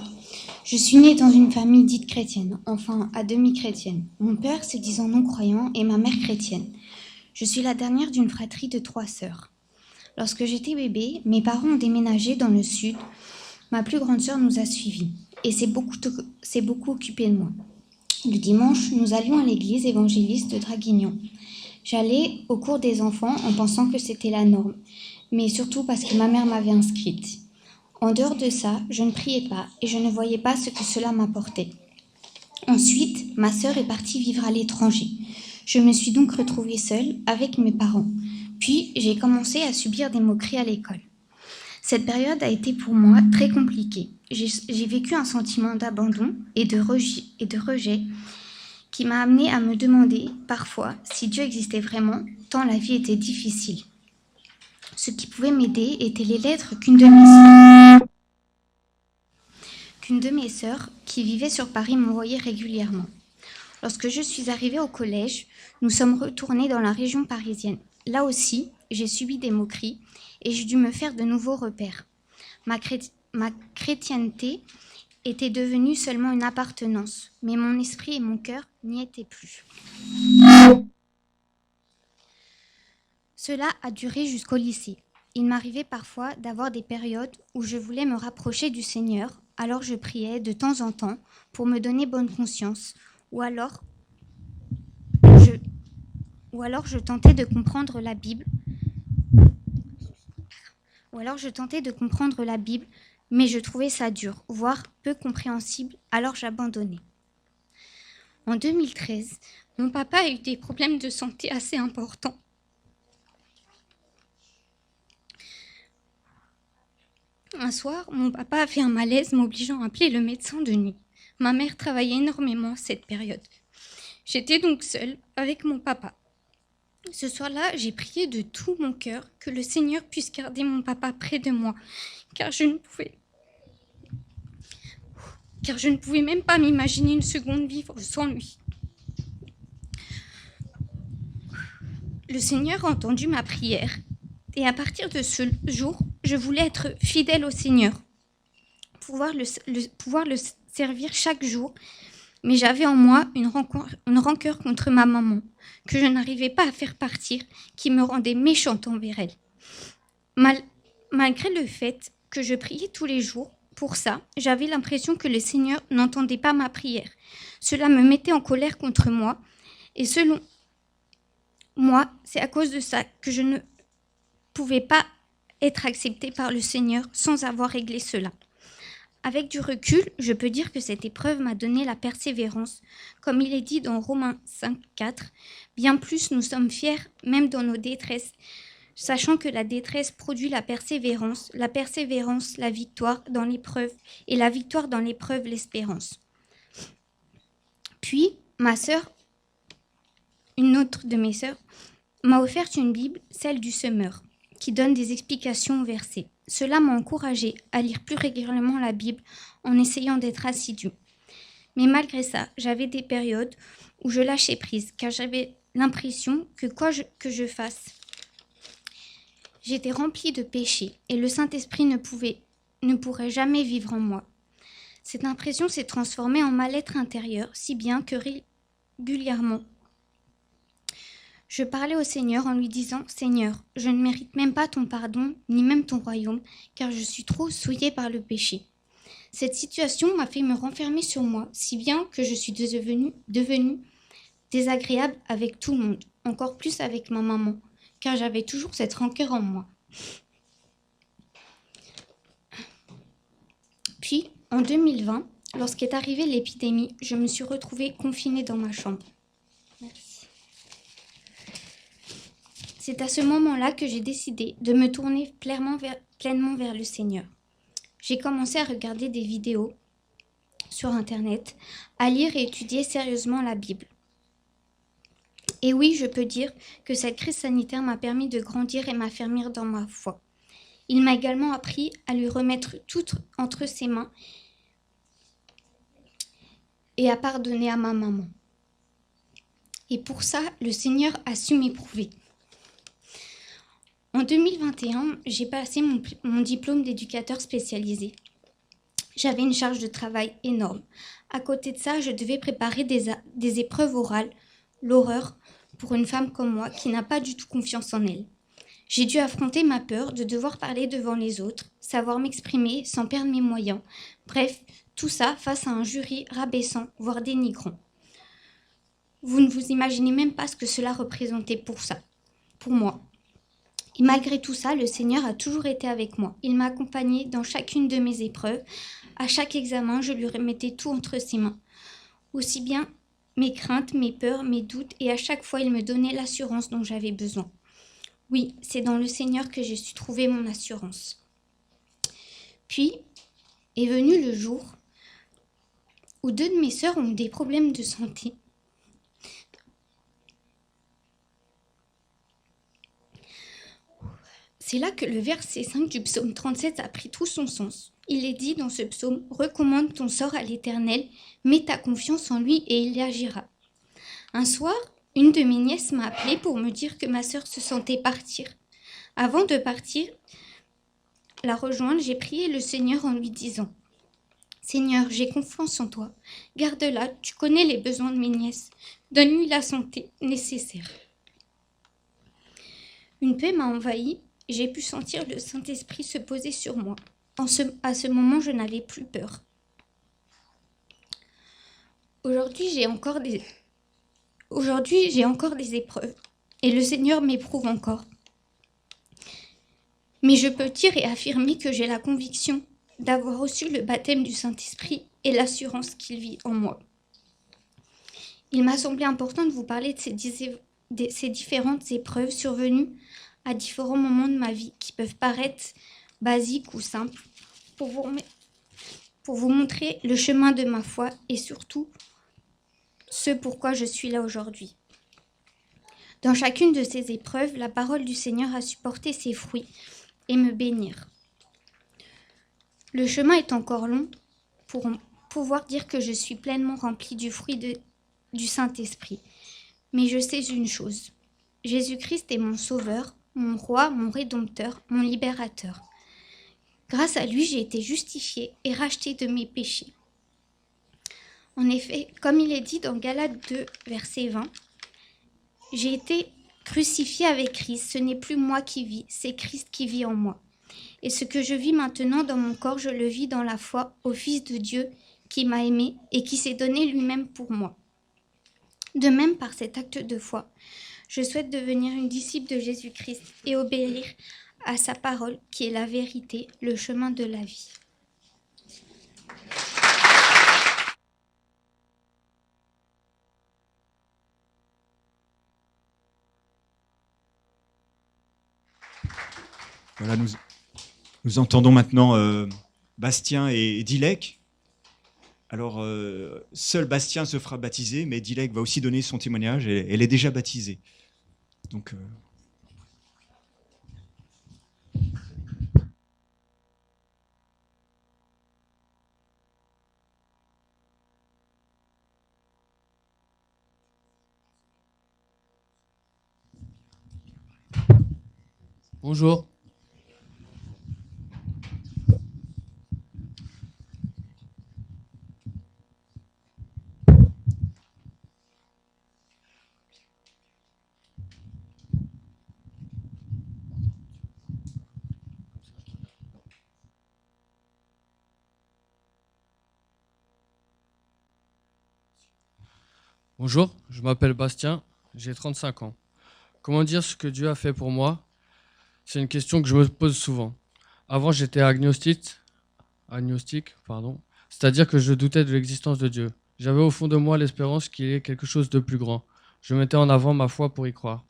Je suis née dans une famille dite chrétienne, enfin à demi chrétienne. Mon père se disant non-croyant et ma mère chrétienne. Je suis la dernière d'une fratrie de 3 sœurs. Lorsque j'étais bébé, mes parents ont déménagé dans le sud. Ma plus grande sœur nous a suivis et s'est beaucoup occupée de moi. Le dimanche, nous allions à l'église évangéliste de Draguignan. J'allais au cours des enfants en pensant que c'était la norme, mais surtout parce que ma mère m'avait inscrite. En dehors de ça, je ne priais pas et je ne voyais pas ce que cela m'apportait. Ensuite, ma sœur est partie vivre à l'étranger. Je me suis donc retrouvée seule avec mes parents. Puis, j'ai commencé à subir des moqueries à l'école. Cette période a été pour moi très compliquée. J'ai vécu un sentiment d'abandon et de rejet qui m'a amenée à me demander parfois si Dieu existait vraiment, tant la vie était difficile. Ce qui pouvait m'aider étaient les lettres qu'une de mes sœurs qui vivait sur Paris m'envoyait régulièrement. Lorsque je suis arrivée au collège, nous sommes retournés dans la région parisienne. Là aussi, j'ai subi des moqueries et j'ai dû me faire de nouveaux repères. Ma chrétienté était devenue seulement une appartenance, mais mon esprit et mon cœur n'y étaient plus. Cela a duré jusqu'au lycée. Il m'arrivait parfois d'avoir des périodes où je voulais me rapprocher du Seigneur, alors je priais de temps en temps pour me donner bonne conscience, ou alors je tentais de comprendre la Bible. Mais je trouvais ça dur, voire peu compréhensible, alors j'abandonnais. En 2013, mon papa a eu des problèmes de santé assez importants. Un soir, mon papa a fait un malaise m'obligeant à appeler le médecin de nuit. Ma mère travaillait énormément cette période. J'étais donc seule avec mon papa. Ce soir-là, j'ai prié de tout mon cœur que le Seigneur puisse garder mon papa près de moi, car je ne pouvais même pas m'imaginer une seconde vivre sans lui. Le Seigneur a entendu ma prière, et à partir de ce jour, je voulais être fidèle au Seigneur, pouvoir le servir chaque jour, mais j'avais en moi une rancœur contre ma maman, que je n'arrivais pas à faire partir, qui me rendait méchante envers elle. Malgré le fait que je priais tous les jours, pour ça, j'avais l'impression que le Seigneur n'entendait pas ma prière. Cela me mettait en colère contre moi, et selon moi, c'est à cause de ça que je ne pouvais pas être acceptée par le Seigneur sans avoir réglé cela. Avec du recul, je peux dire que cette épreuve m'a donné la persévérance. Comme il est dit dans Romains 5,4, bien plus nous sommes fiers, même dans nos détresses, sachant que la détresse produit la persévérance, la victoire dans l'épreuve, et la victoire dans l'épreuve, l'espérance. Puis, ma sœur, une autre de mes sœurs, m'a offert une Bible, celle du semeur, qui donne des explications aux versets. Cela m'a encouragée à lire plus régulièrement la Bible en essayant d'être assidue. Mais malgré ça, j'avais des périodes où je lâchais prise, car j'avais l'impression que quoi que je fasse, j'étais remplie de péchés et le Saint-Esprit ne pourrait jamais vivre en moi. Cette impression s'est transformée en mal-être intérieur, si bien que régulièrement, je parlais au Seigneur en lui disant « Seigneur, je ne mérite même pas ton pardon, ni même ton royaume, car je suis trop souillée par le péché. » Cette situation m'a fait me renfermer sur moi, si bien que je suis devenue désagréable avec tout le monde, encore plus avec ma maman, car j'avais toujours cette rancœur en moi. Puis, en 2020, lorsqu'est arrivée l'épidémie, je me suis retrouvée confinée dans ma chambre. Merci. C'est à ce moment-là que j'ai décidé de me tourner pleinement vers le Seigneur. J'ai commencé à regarder des vidéos sur Internet, à lire et étudier sérieusement la Bible. Et oui, je peux dire que cette crise sanitaire m'a permis de grandir et m'affermir dans ma foi. Il m'a également appris à lui remettre tout entre ses mains et à pardonner à ma maman. Et pour ça, le Seigneur a su m'éprouver. En 2021, j'ai passé mon diplôme d'éducateur spécialisé. J'avais une charge de travail énorme. À côté de ça, je devais préparer des épreuves orales, l'horreur pour une femme comme moi qui n'a pas du tout confiance en elle. J'ai dû affronter ma peur de devoir parler devant les autres, savoir m'exprimer sans perdre mes moyens. Bref, tout ça face à un jury rabaissant, voire dénigrant. Vous ne vous imaginez même pas ce que cela représentait pour moi. Et malgré tout ça, le Seigneur a toujours été avec moi. Il m'a accompagnée dans chacune de mes épreuves. À chaque examen, je lui remettais tout entre ses mains. Aussi bien mes craintes, mes peurs, mes doutes, et à chaque fois, il me donnait l'assurance dont j'avais besoin. Oui, c'est dans le Seigneur que j'ai su trouver mon assurance. Puis est venu le jour où 2 de mes sœurs ont eu des problèmes de santé. C'est là que le verset 5 du psaume 37 a pris tout son sens. Il est dit dans ce psaume « Recommande ton sort à l'Éternel, mets ta confiance en lui et il agira ». Un soir, une de mes nièces m'a appelée pour me dire que ma sœur se sentait partir. Avant de partir, la rejoindre, j'ai prié le Seigneur en lui disant « Seigneur, j'ai confiance en toi. Garde-la, tu connais les besoins de mes nièces. Donne-lui la santé nécessaire. » Une paix m'a envahie. J'ai pu sentir le Saint-Esprit se poser sur moi. À ce moment, je n'avais plus peur. Aujourd'hui, j'ai encore des épreuves et le Seigneur m'éprouve encore. Mais je peux dire et affirmer que j'ai la conviction d'avoir reçu le baptême du Saint-Esprit et l'assurance qu'il vit en moi. Il m'a semblé important de vous parler de ces différentes épreuves survenues à différents moments de ma vie qui peuvent paraître basiques ou simples pour vous montrer le chemin de ma foi et surtout ce pourquoi je suis là aujourd'hui. Dans chacune de ces épreuves, la parole du Seigneur a su porter ses fruits et me bénir. Le chemin est encore long pour pouvoir dire que je suis pleinement remplie du fruit du Saint-Esprit. Mais je sais une chose, Jésus-Christ est mon sauveur, mon roi, mon rédempteur, mon libérateur. Grâce à lui, j'ai été justifiée et rachetée de mes péchés. En effet, comme il est dit dans Galates 2, verset 20, « J'ai été crucifiée avec Christ, ce n'est plus moi qui vis, c'est Christ qui vit en moi. Et ce que je vis maintenant dans mon corps, je le vis dans la foi au Fils de Dieu qui m'a aimé et qui s'est donné lui-même pour moi. De même, par cet acte de foi, je souhaite devenir une disciple de Jésus-Christ et obéir à sa parole qui est la vérité, le chemin de la vie. » Voilà, nous entendons maintenant Bastien et Dilek. Alors, seul Bastien se fera baptiser, mais Dilek va aussi donner son témoignage. Elle est déjà baptisée. Donc, Bonjour. Bonjour, je m'appelle Bastien, j'ai 35 ans. Comment dire ce que Dieu a fait pour moi? C'est une question que je me pose souvent. Avant, j'étais agnostique, c'est-à-dire que je doutais de l'existence de Dieu. J'avais au fond de moi l'espérance qu'il y ait quelque chose de plus grand. Je mettais en avant ma foi pour y croire.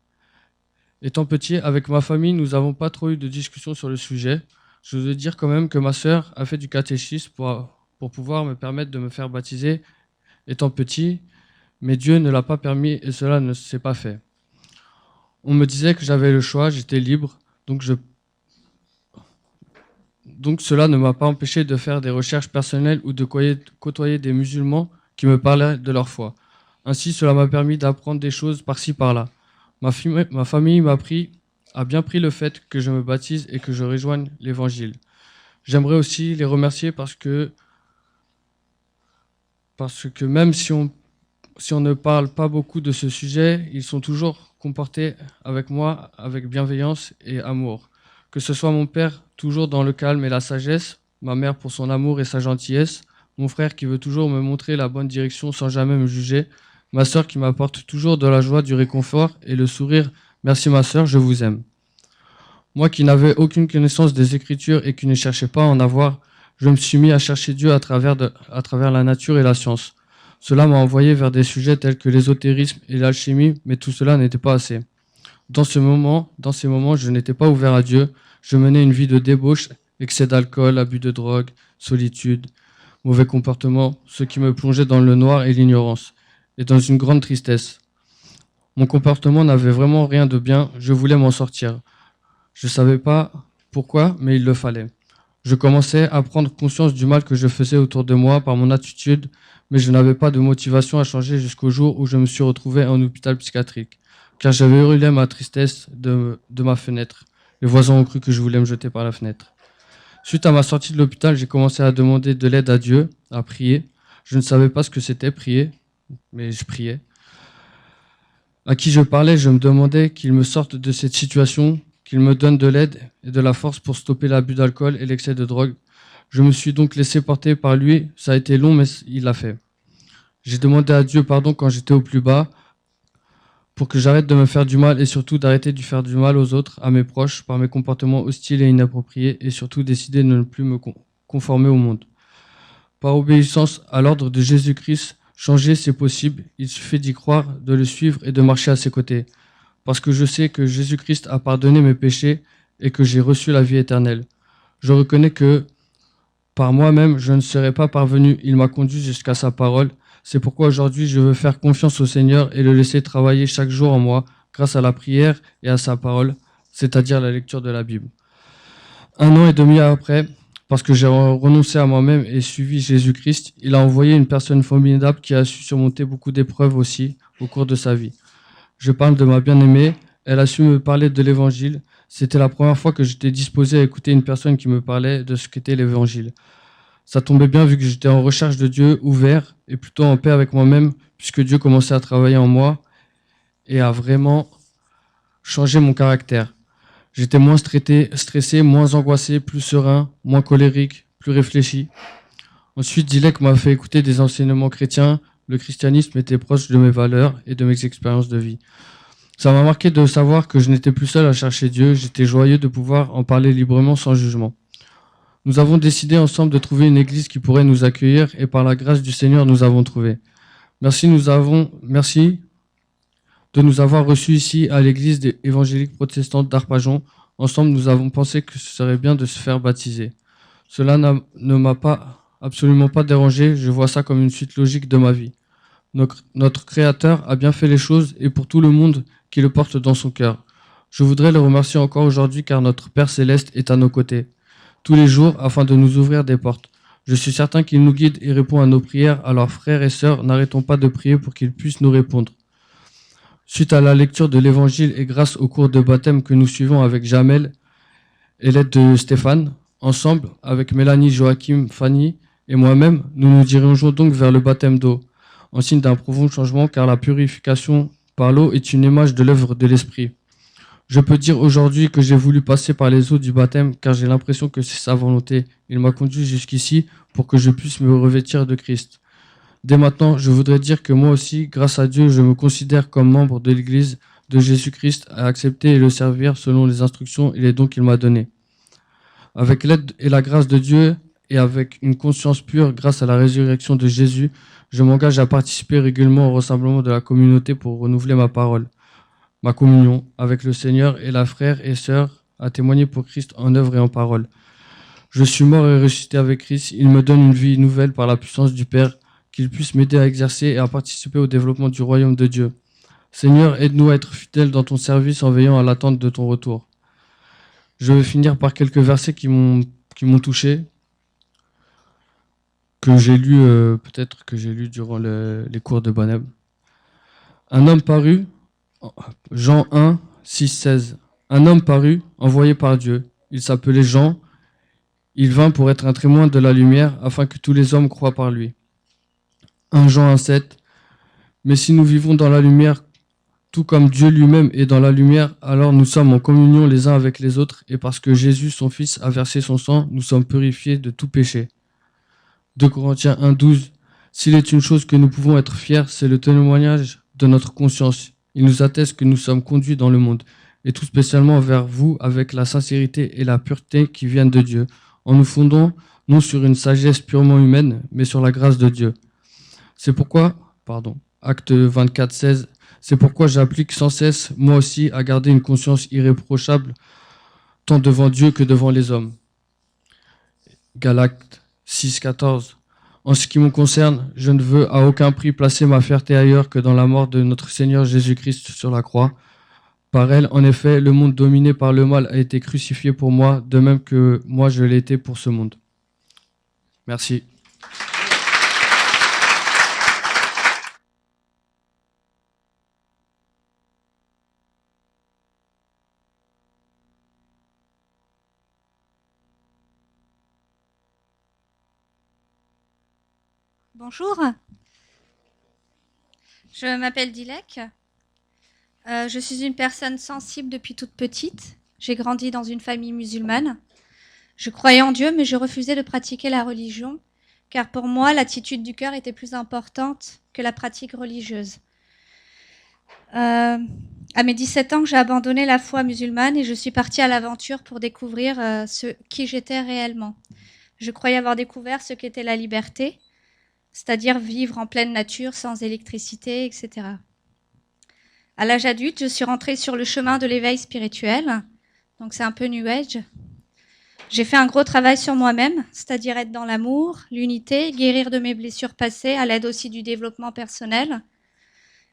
Étant petit, avec ma famille, nous n'avons pas trop eu de discussion sur le sujet. Je veux dire quand même que ma sœur a fait du catéchisme pour pouvoir me permettre de me faire baptiser étant petit, mais Dieu ne l'a pas permis et cela ne s'est pas fait. On me disait que j'avais le choix, j'étais libre, donc cela ne m'a pas empêché de faire des recherches personnelles ou de côtoyer des musulmans qui me parlaient de leur foi. Ainsi, cela m'a permis d'apprendre des choses par-ci par-là. Ma famille a bien pris le fait que je me baptise et que je rejoigne l'Évangile. J'aimerais aussi les remercier parce que parce que même si on ne parle pas beaucoup de ce sujet, ils sont toujours comportés avec moi avec bienveillance et amour. Que ce soit mon père, toujours dans le calme et la sagesse, ma mère pour son amour et sa gentillesse, mon frère qui veut toujours me montrer la bonne direction sans jamais me juger, ma sœur qui m'apporte toujours de la joie, du réconfort et le sourire « Merci ma sœur, je vous aime ». Moi qui n'avais aucune connaissance des Écritures et qui ne cherchais pas à en avoir, je me suis mis à chercher Dieu à travers la nature et la science. Cela m'a envoyé vers des sujets tels que l'ésotérisme et l'alchimie, mais tout cela n'était pas assez. Dans ces moments, je n'étais pas ouvert à Dieu. Je menais une vie de débauche, excès d'alcool, abus de drogue, solitude, mauvais comportement, ce qui me plongeait dans le noir et l'ignorance, et dans une grande tristesse. Mon comportement n'avait vraiment rien de bien, je voulais m'en sortir. Je ne savais pas pourquoi, mais il le fallait. Je commençais à prendre conscience du mal que je faisais autour de moi par mon attitude, mais je n'avais pas de motivation à changer jusqu'au jour où je me suis retrouvé en hôpital psychiatrique, car j'avais hurlé ma tristesse de ma fenêtre. Les voisins ont cru que je voulais me jeter par la fenêtre. Suite à ma sortie de l'hôpital, j'ai commencé à demander de l'aide à Dieu, à prier. Je ne savais pas ce que c'était prier, mais je priais. À qui je parlais, je me demandais qu'il me sorte de cette situation, qu'il me donne de l'aide et de la force pour stopper l'abus d'alcool et l'excès de drogue. Je me suis donc laissé porter par lui. Ça a été long, mais il l'a fait. J'ai demandé à Dieu pardon quand j'étais au plus bas, pour que j'arrête de me faire du mal et surtout d'arrêter de faire du mal aux autres, à mes proches, par mes comportements hostiles et inappropriés, et surtout décider de ne plus me conformer au monde. Par obéissance à l'ordre de Jésus-Christ, changer c'est possible, il suffit d'y croire, de le suivre et de marcher à ses côtés. Parce que je sais que Jésus-Christ a pardonné mes péchés et que j'ai reçu la vie éternelle. Je reconnais que par moi-même, je ne serais pas parvenu, il m'a conduit jusqu'à sa parole. C'est pourquoi aujourd'hui, je veux faire confiance au Seigneur et le laisser travailler chaque jour en moi, grâce à la prière et à sa parole, c'est-à-dire la lecture de la Bible. 1 an et demi après, parce que j'ai renoncé à moi-même et suivi Jésus-Christ, il a envoyé une personne formidable qui a su surmonter beaucoup d'épreuves aussi au cours de sa vie. Je parle de ma bien-aimée, elle a su me parler de l'Évangile. C'était la première fois que j'étais disposé à écouter une personne qui me parlait de ce qu'était l'Évangile. Ça tombait bien vu que j'étais en recherche de Dieu, ouvert et plutôt en paix avec moi-même, puisque Dieu commençait à travailler en moi et a vraiment changé mon caractère. J'étais moins stressé, moins angoissé, plus serein, moins colérique, plus réfléchi. Ensuite, Dilek m'a fait écouter des enseignements chrétiens. Le christianisme était proche de mes valeurs et de mes expériences de vie. Ça m'a marqué de savoir que je n'étais plus seul à chercher Dieu. J'étais joyeux de pouvoir en parler librement sans jugement. Nous avons décidé ensemble de trouver une église qui pourrait nous accueillir et par la grâce du Seigneur, nous avons trouvé. Merci de nous avoir reçus ici à l'église évangélique protestante d'Arpajon. Ensemble, nous avons pensé que ce serait bien de se faire baptiser. Cela ne m'a absolument pas dérangé. Je vois ça comme une suite logique de ma vie. Notre Créateur a bien fait les choses et pour tout le monde qui le porte dans son cœur. Je voudrais le remercier encore aujourd'hui car notre Père Céleste est à nos côtés, tous les jours afin de nous ouvrir des portes. Je suis certain qu'il nous guide et répond à nos prières, alors frères et sœurs, n'arrêtons pas de prier pour qu'il puisse nous répondre. Suite à la lecture de l'Évangile et grâce au cours de baptême que nous suivons avec Jamel et l'aide de Stéphane, ensemble, avec Mélanie, Joachim, Fanny et moi-même, nous nous dirigeons donc vers le baptême d'eau, en signe d'un profond changement car la purification par l'eau est une image de l'œuvre de l'Esprit. Je peux dire aujourd'hui que j'ai voulu passer par les eaux du baptême car j'ai l'impression que c'est sa volonté. Il m'a conduit jusqu'ici pour que je puisse me revêtir de Christ. Dès maintenant, je voudrais dire que moi aussi, grâce à Dieu, je me considère comme membre de l'Église de Jésus-Christ à accepter et le servir selon les instructions et les dons qu'il m'a donnés. Avec l'aide et la grâce de Dieu et avec une conscience pure grâce à la résurrection de Jésus, je m'engage à participer régulièrement au rassemblement de la communauté pour renouveler ma communion avec le Seigneur et la frère et sœur à témoigner pour Christ en œuvre et en parole. Je suis mort et ressuscité avec Christ. Il me donne une vie nouvelle par la puissance du Père, qu'il puisse m'aider à exercer et à participer au développement du royaume de Dieu. Seigneur, aide-nous à être fidèles dans ton service en veillant à l'attente de ton retour. Je vais finir par quelques versets qui m'ont touché, que j'ai lu, peut-être que j'ai lu durant les cours de Bonhomme. Un homme parut, Jean 1, 6, 16. Un homme parut, envoyé par Dieu. Il s'appelait Jean. Il vint pour être un témoin de la lumière, afin que tous les hommes croient par lui. 1 Jean 1,7. Mais si nous vivons dans la lumière, tout comme Dieu lui-même est dans la lumière, alors nous sommes en communion les uns avec les autres, et parce que Jésus, son Fils, a versé son sang, nous sommes purifiés de tout péché. 2 Corinthiens 1,12. S'il est une chose que nous pouvons être fiers, c'est le témoignage de notre conscience. Il nous atteste que nous sommes conduits dans le monde, et tout spécialement vers vous, avec la sincérité et la pureté qui viennent de Dieu, en nous fondant non sur une sagesse purement humaine, mais sur la grâce de Dieu. C'est pourquoi, Acte 24, 16, c'est pourquoi j'applique sans cesse, moi aussi, à garder une conscience irréprochable, tant devant Dieu que devant les hommes. Galates 6, 14. En ce qui me concerne, je ne veux à aucun prix placer ma fierté ailleurs que dans la mort de notre Seigneur Jésus-Christ sur la croix. Par elle, en effet, le monde dominé par le mal a été crucifié pour moi, de même que moi je l'ai été pour ce monde. Merci. Bonjour, je m'appelle Dilek. Je suis une personne sensible depuis toute petite. J'ai grandi dans une famille musulmane. Je croyais en Dieu, mais je refusais de pratiquer la religion, car pour moi, l'attitude du cœur était plus importante que la pratique religieuse. À mes 17 ans, j'ai abandonné la foi musulmane et je suis partie à l'aventure pour découvrir qui j'étais réellement. Je croyais avoir découvert ce qu'était la liberté, c'est-à-dire vivre en pleine nature, sans électricité, etc. À l'âge adulte, je suis rentrée sur le chemin de l'éveil spirituel, donc c'est un peu New Age. J'ai fait un gros travail sur moi-même, c'est-à-dire être dans l'amour, l'unité, guérir de mes blessures passées, à l'aide aussi du développement personnel,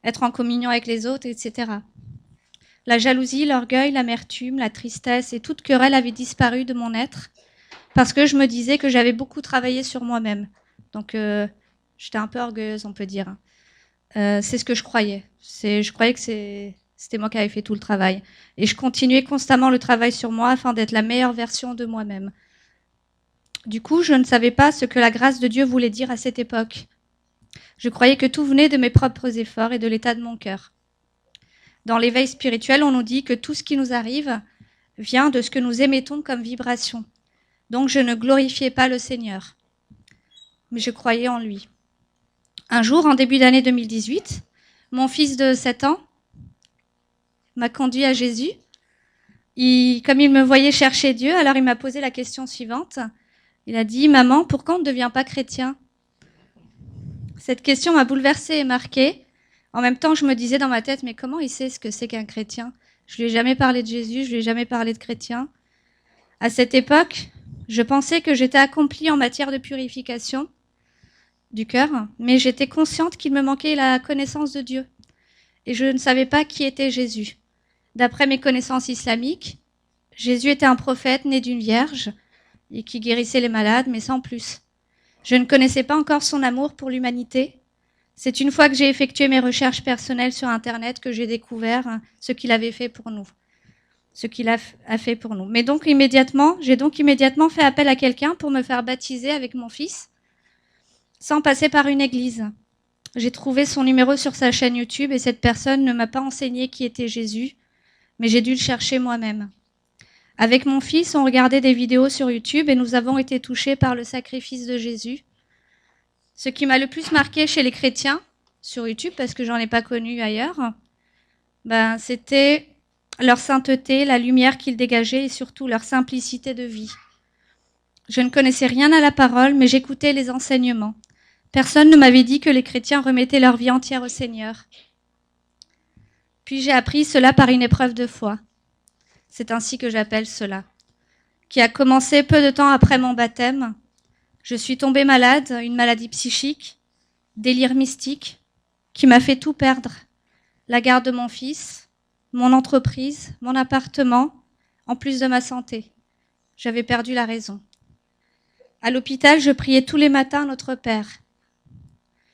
être en communion avec les autres, etc. La jalousie, l'orgueil, l'amertume, la tristesse et toute querelle avaient disparu de mon être, parce que je me disais que j'avais beaucoup travaillé sur moi-même. Donc, j'étais un peu orgueilleuse, on peut dire. C'est ce que je croyais. Je croyais que c'était moi qui avais fait tout le travail. Et je continuais constamment le travail sur moi afin d'être la meilleure version de moi-même. Du coup, je ne savais pas ce que la grâce de Dieu voulait dire à cette époque. Je croyais que tout venait de mes propres efforts et de l'état de mon cœur. Dans l'éveil spirituel, on nous dit que tout ce qui nous arrive vient de ce que nous émettons comme vibration. Donc, je ne glorifiais pas le Seigneur, mais je croyais en lui. Un jour, en début d'année 2018, mon fils de 7 ans m'a conduit à Jésus. Comme il me voyait chercher Dieu, alors il m'a posé la question suivante. Il a dit « Maman, pourquoi on ne devient pas chrétien ?» Cette question m'a bouleversée et marquée. En même temps, je me disais dans ma tête « Mais comment il sait ce que c'est qu'un chrétien ?» Je ne lui ai jamais parlé de Jésus, je ne lui ai jamais parlé de chrétien. À cette époque, je pensais que j'étais accomplie en matière de purification du cœur, mais j'étais consciente qu'il me manquait la connaissance de Dieu. Et je ne savais pas qui était Jésus. D'après mes connaissances islamiques, Jésus était un prophète né d'une vierge et qui guérissait les malades, mais sans plus. Je ne connaissais pas encore son amour pour l'humanité. C'est une fois que j'ai effectué mes recherches personnelles sur Internet que j'ai découvert ce qu'il avait fait pour nous. Ce qu'il a fait pour nous. Mais j'ai donc immédiatement fait appel à quelqu'un pour me faire baptiser avec mon fils, sans passer par une église. J'ai trouvé son numéro sur sa chaîne YouTube et cette personne ne m'a pas enseigné qui était Jésus, mais j'ai dû le chercher moi-même. Avec mon fils, on regardait des vidéos sur YouTube et nous avons été touchés par le sacrifice de Jésus. Ce qui m'a le plus marqué chez les chrétiens sur YouTube, parce que j'en ai pas connu ailleurs, c'était leur sainteté, la lumière qu'ils dégageaient et surtout leur simplicité de vie. Je ne connaissais rien à la parole, mais j'écoutais les enseignements. Personne ne m'avait dit que les chrétiens remettaient leur vie entière au Seigneur. Puis j'ai appris cela par une épreuve de foi. C'est ainsi que j'appelle cela, qui a commencé peu de temps après mon baptême. Je suis tombée malade, une maladie psychique, délire mystique, qui m'a fait tout perdre. La garde de mon fils, mon entreprise, mon appartement, en plus de ma santé. J'avais perdu la raison. À l'hôpital, je priais tous les matins Notre Père.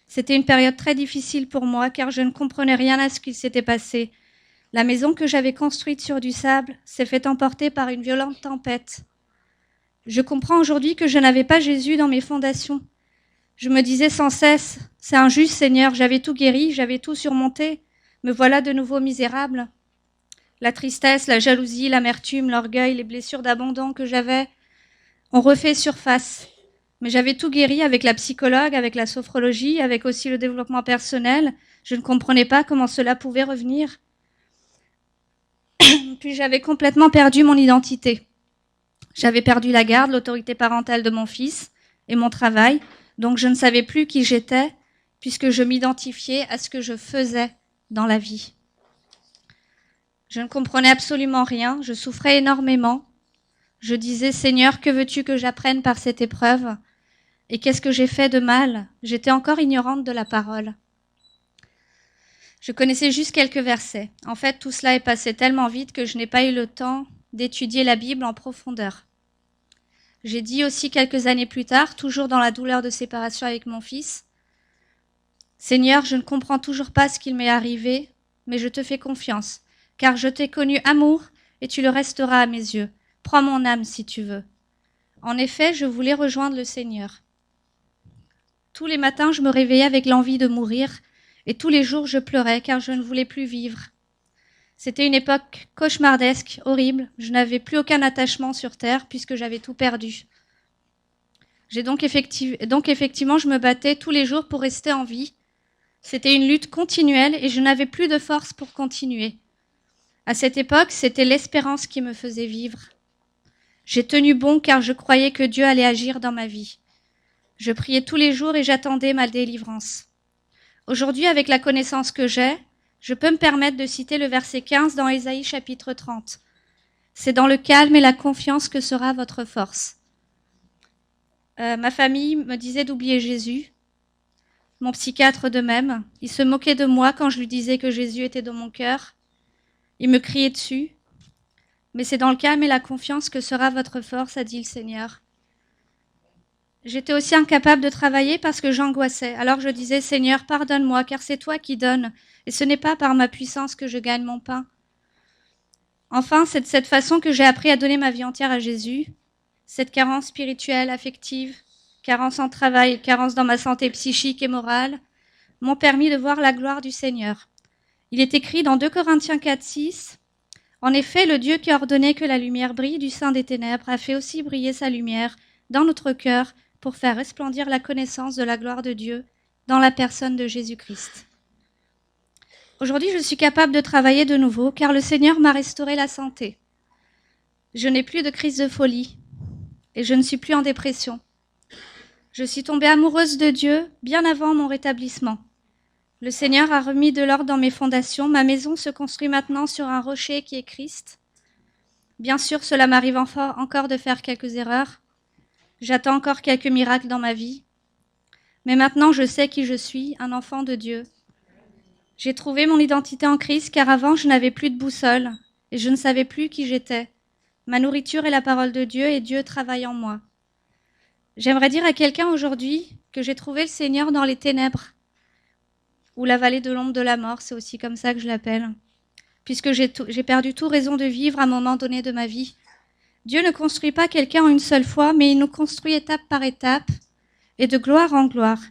C'était une période très difficile pour moi car je ne comprenais rien à ce qui s'était passé. La maison que j'avais construite sur du sable s'est fait emporter par une violente tempête. Je comprends aujourd'hui que je n'avais pas Jésus dans mes fondations. Je me disais sans cesse, c'est injuste Seigneur, j'avais tout guéri, j'avais tout surmonté, me voilà de nouveau misérable. La tristesse, la jalousie, l'amertume, l'orgueil, les blessures d'abandon que j'avais ont refait surface. Mais j'avais tout guéri avec la psychologue, avec la sophrologie, avec aussi le développement personnel. Je ne comprenais pas comment cela pouvait revenir. Puis j'avais complètement perdu mon identité. J'avais perdu la garde, l'autorité parentale de mon fils et mon travail. Donc je ne savais plus qui j'étais puisque je m'identifiais à ce que je faisais dans la vie. Je ne comprenais absolument rien, je souffrais énormément. Je disais, Seigneur, que veux-tu que j'apprenne par cette épreuve? Et qu'est-ce que j'ai fait de mal? J'étais encore ignorante de la parole. Je connaissais juste quelques versets. En fait, tout cela est passé tellement vite que je n'ai pas eu le temps d'étudier la Bible en profondeur. J'ai dit aussi quelques années plus tard, toujours dans la douleur de séparation avec mon fils, Seigneur, je ne comprends toujours pas ce qu'il m'est arrivé, mais je te fais confiance, car je t'ai connu amour et tu le resteras à mes yeux. Prends mon âme si tu veux. En effet, je voulais rejoindre le Seigneur. Tous les matins, je me réveillais avec l'envie de mourir et tous les jours, je pleurais car je ne voulais plus vivre. C'était une époque cauchemardesque, horrible. Je n'avais plus aucun attachement sur terre puisque j'avais tout perdu. Donc effectivement, je me battais tous les jours pour rester en vie. C'était une lutte continuelle et je n'avais plus de force pour continuer. À cette époque, c'était l'espérance qui me faisait vivre. J'ai tenu bon car je croyais que Dieu allait agir dans ma vie. Je priais tous les jours et j'attendais ma délivrance. Aujourd'hui, avec la connaissance que j'ai, je peux me permettre de citer le verset 15 dans Ésaïe chapitre 30. C'est dans le calme et la confiance que sera votre force. Ma famille me disait d'oublier Jésus. Mon psychiatre de même. Il se moquait de moi quand je lui disais que Jésus était dans mon cœur. Il me criait dessus. Mais c'est dans le calme et la confiance que sera votre force, a dit le Seigneur. J'étais aussi incapable de travailler parce que j'angoissais. Alors je disais, Seigneur, pardonne-moi, car c'est toi qui donnes, et ce n'est pas par ma puissance que je gagne mon pain. Enfin, c'est de cette façon que j'ai appris à donner ma vie entière à Jésus. Cette carence spirituelle, affective, carence en travail, carence dans ma santé psychique et morale, m'ont permis de voir la gloire du Seigneur. Il est écrit dans 2 Corinthiens 4:6, « En effet, le Dieu qui a ordonné que la lumière brille du sein des ténèbres a fait aussi briller sa lumière dans notre cœur pour faire resplendir la connaissance de la gloire de Dieu dans la personne de Jésus-Christ. » Aujourd'hui, je suis capable de travailler de nouveau car le Seigneur m'a restauré la santé. Je n'ai plus de crise de folie et je ne suis plus en dépression. Je suis tombée amoureuse de Dieu bien avant mon rétablissement. Le Seigneur a remis de l'ordre dans mes fondations. Ma maison se construit maintenant sur un rocher qui est Christ. Bien sûr, cela m'arrive encore de faire quelques erreurs. J'attends encore quelques miracles dans ma vie. Mais maintenant, je sais qui je suis, un enfant de Dieu. J'ai trouvé mon identité en Christ car avant, je n'avais plus de boussole et je ne savais plus qui j'étais. Ma nourriture est la parole de Dieu et Dieu travaille en moi. J'aimerais dire à quelqu'un aujourd'hui que j'ai trouvé le Seigneur dans les ténèbres ou la vallée de l'ombre de la mort, c'est aussi comme ça que je l'appelle, puisque j'ai perdu toute raison de vivre à un moment donné de ma vie. Dieu ne construit pas quelqu'un en une seule fois, mais il nous construit étape par étape et de gloire en gloire,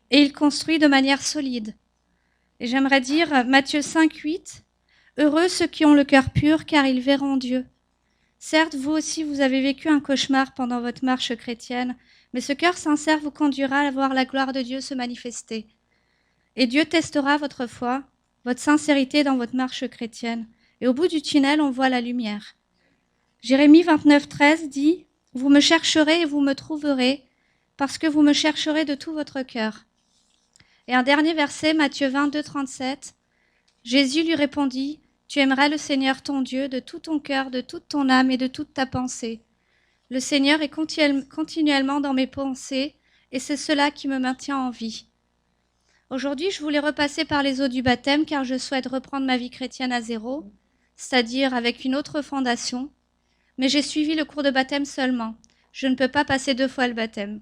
et il construit de manière solide. Et j'aimerais dire Matthieu 5:8, « Heureux ceux qui ont le cœur pur, car ils verront Dieu. » Certes, vous aussi, vous avez vécu un cauchemar pendant votre marche chrétienne, mais ce cœur sincère vous conduira à voir la gloire de Dieu se manifester. Et Dieu testera votre foi, votre sincérité dans votre marche chrétienne. Et au bout du tunnel, on voit la lumière. Jérémie 29:13 dit « Vous me chercherez et vous me trouverez, parce que vous me chercherez de tout votre cœur. » Et un dernier verset, Matthieu 22:37, Jésus lui répondit « Tu aimeras le Seigneur ton Dieu de tout ton cœur, de toute ton âme et de toute ta pensée. » Le Seigneur est continuellement dans mes pensées et c'est cela qui me maintient en vie. Aujourd'hui, je voulais repasser par les eaux du baptême car je souhaite reprendre ma vie chrétienne à zéro, c'est-à-dire avec une autre fondation. Mais j'ai suivi le cours de baptême seulement. Je ne peux pas passer 2 fois le baptême.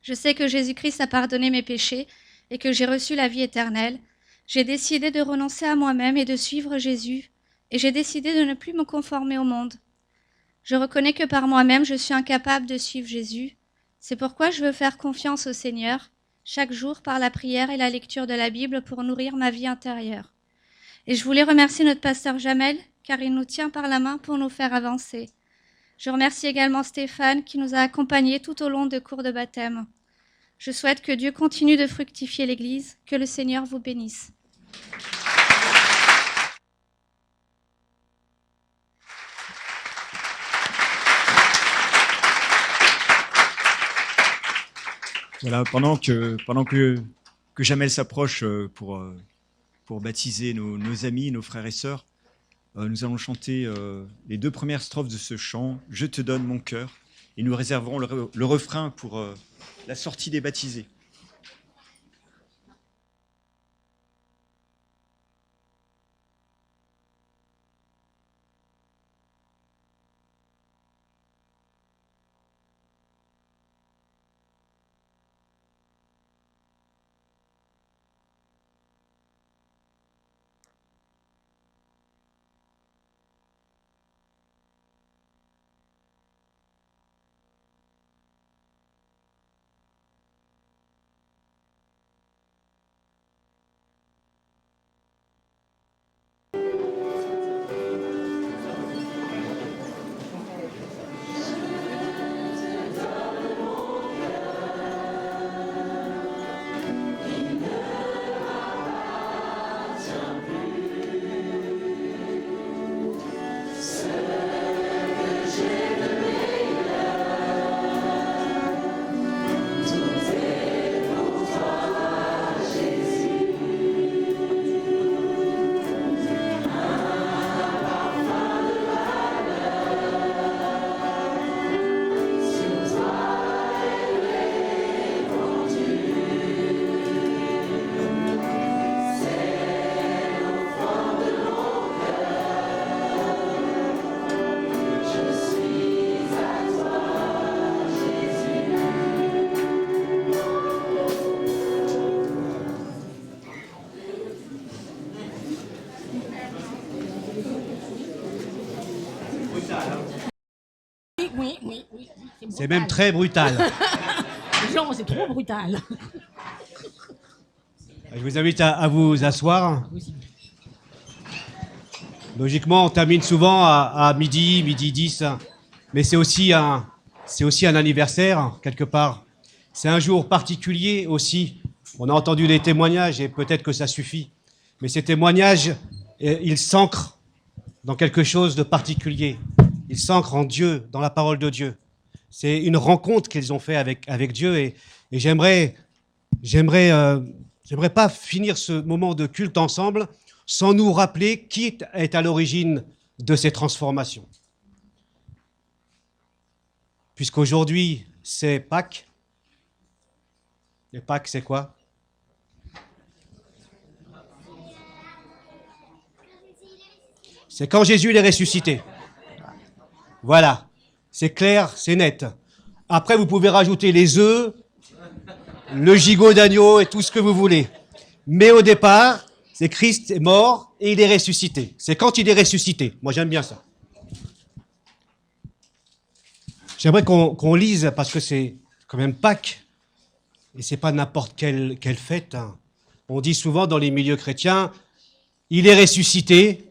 Je sais que Jésus-Christ a pardonné mes péchés et que j'ai reçu la vie éternelle. J'ai décidé de renoncer à moi-même et de suivre Jésus, et j'ai décidé de ne plus me conformer au monde. Je reconnais que par moi-même, je suis incapable de suivre Jésus. C'est pourquoi je veux faire confiance au Seigneur chaque jour par la prière et la lecture de la Bible pour nourrir ma vie intérieure. Et je voulais remercier notre pasteur Jamel, car il nous tient par la main pour nous faire avancer. Je remercie également Stéphane qui nous a accompagnés tout au long des cours de baptême. Je souhaite que Dieu continue de fructifier l'Église, que le Seigneur vous bénisse. Voilà, pendant que Jamel s'approche pour baptiser nos amis, nos frères et sœurs, nous allons chanter les 2 premières strophes de ce chant, « Je te donne mon cœur », et nous réserverons le refrain pour la sortie des baptisés. Oui. C'est même très brutal. Jean, c'est trop brutal. Je vous invite à vous asseoir. Logiquement, on termine souvent à midi 10, mais c'est aussi un anniversaire, quelque part. C'est un jour particulier aussi. On a entendu les témoignages et peut-être que ça suffit. Mais ces témoignages, ils s'ancrent dans quelque chose de particulier. Ils s'ancrent en Dieu, dans la parole de Dieu. C'est une rencontre qu'ils ont fait avec Dieu et j'aimerais pas finir ce moment de culte ensemble sans nous rappeler qui est à l'origine de ces transformations. Puisqu'aujourd'hui, c'est Pâques. Et Pâques, c'est quoi? C'est quand Jésus est ressuscité. Voilà, c'est clair, c'est net. Après, vous pouvez rajouter les œufs, le gigot d'agneau et tout ce que vous voulez. Mais au départ, c'est Christ est mort et il est ressuscité. C'est quand il est ressuscité. Moi, j'aime bien ça. J'aimerais qu'on lise, parce que c'est quand même Pâques, et c'est pas n'importe quelle fête. Hein. On dit souvent dans les milieux chrétiens, il est ressuscité.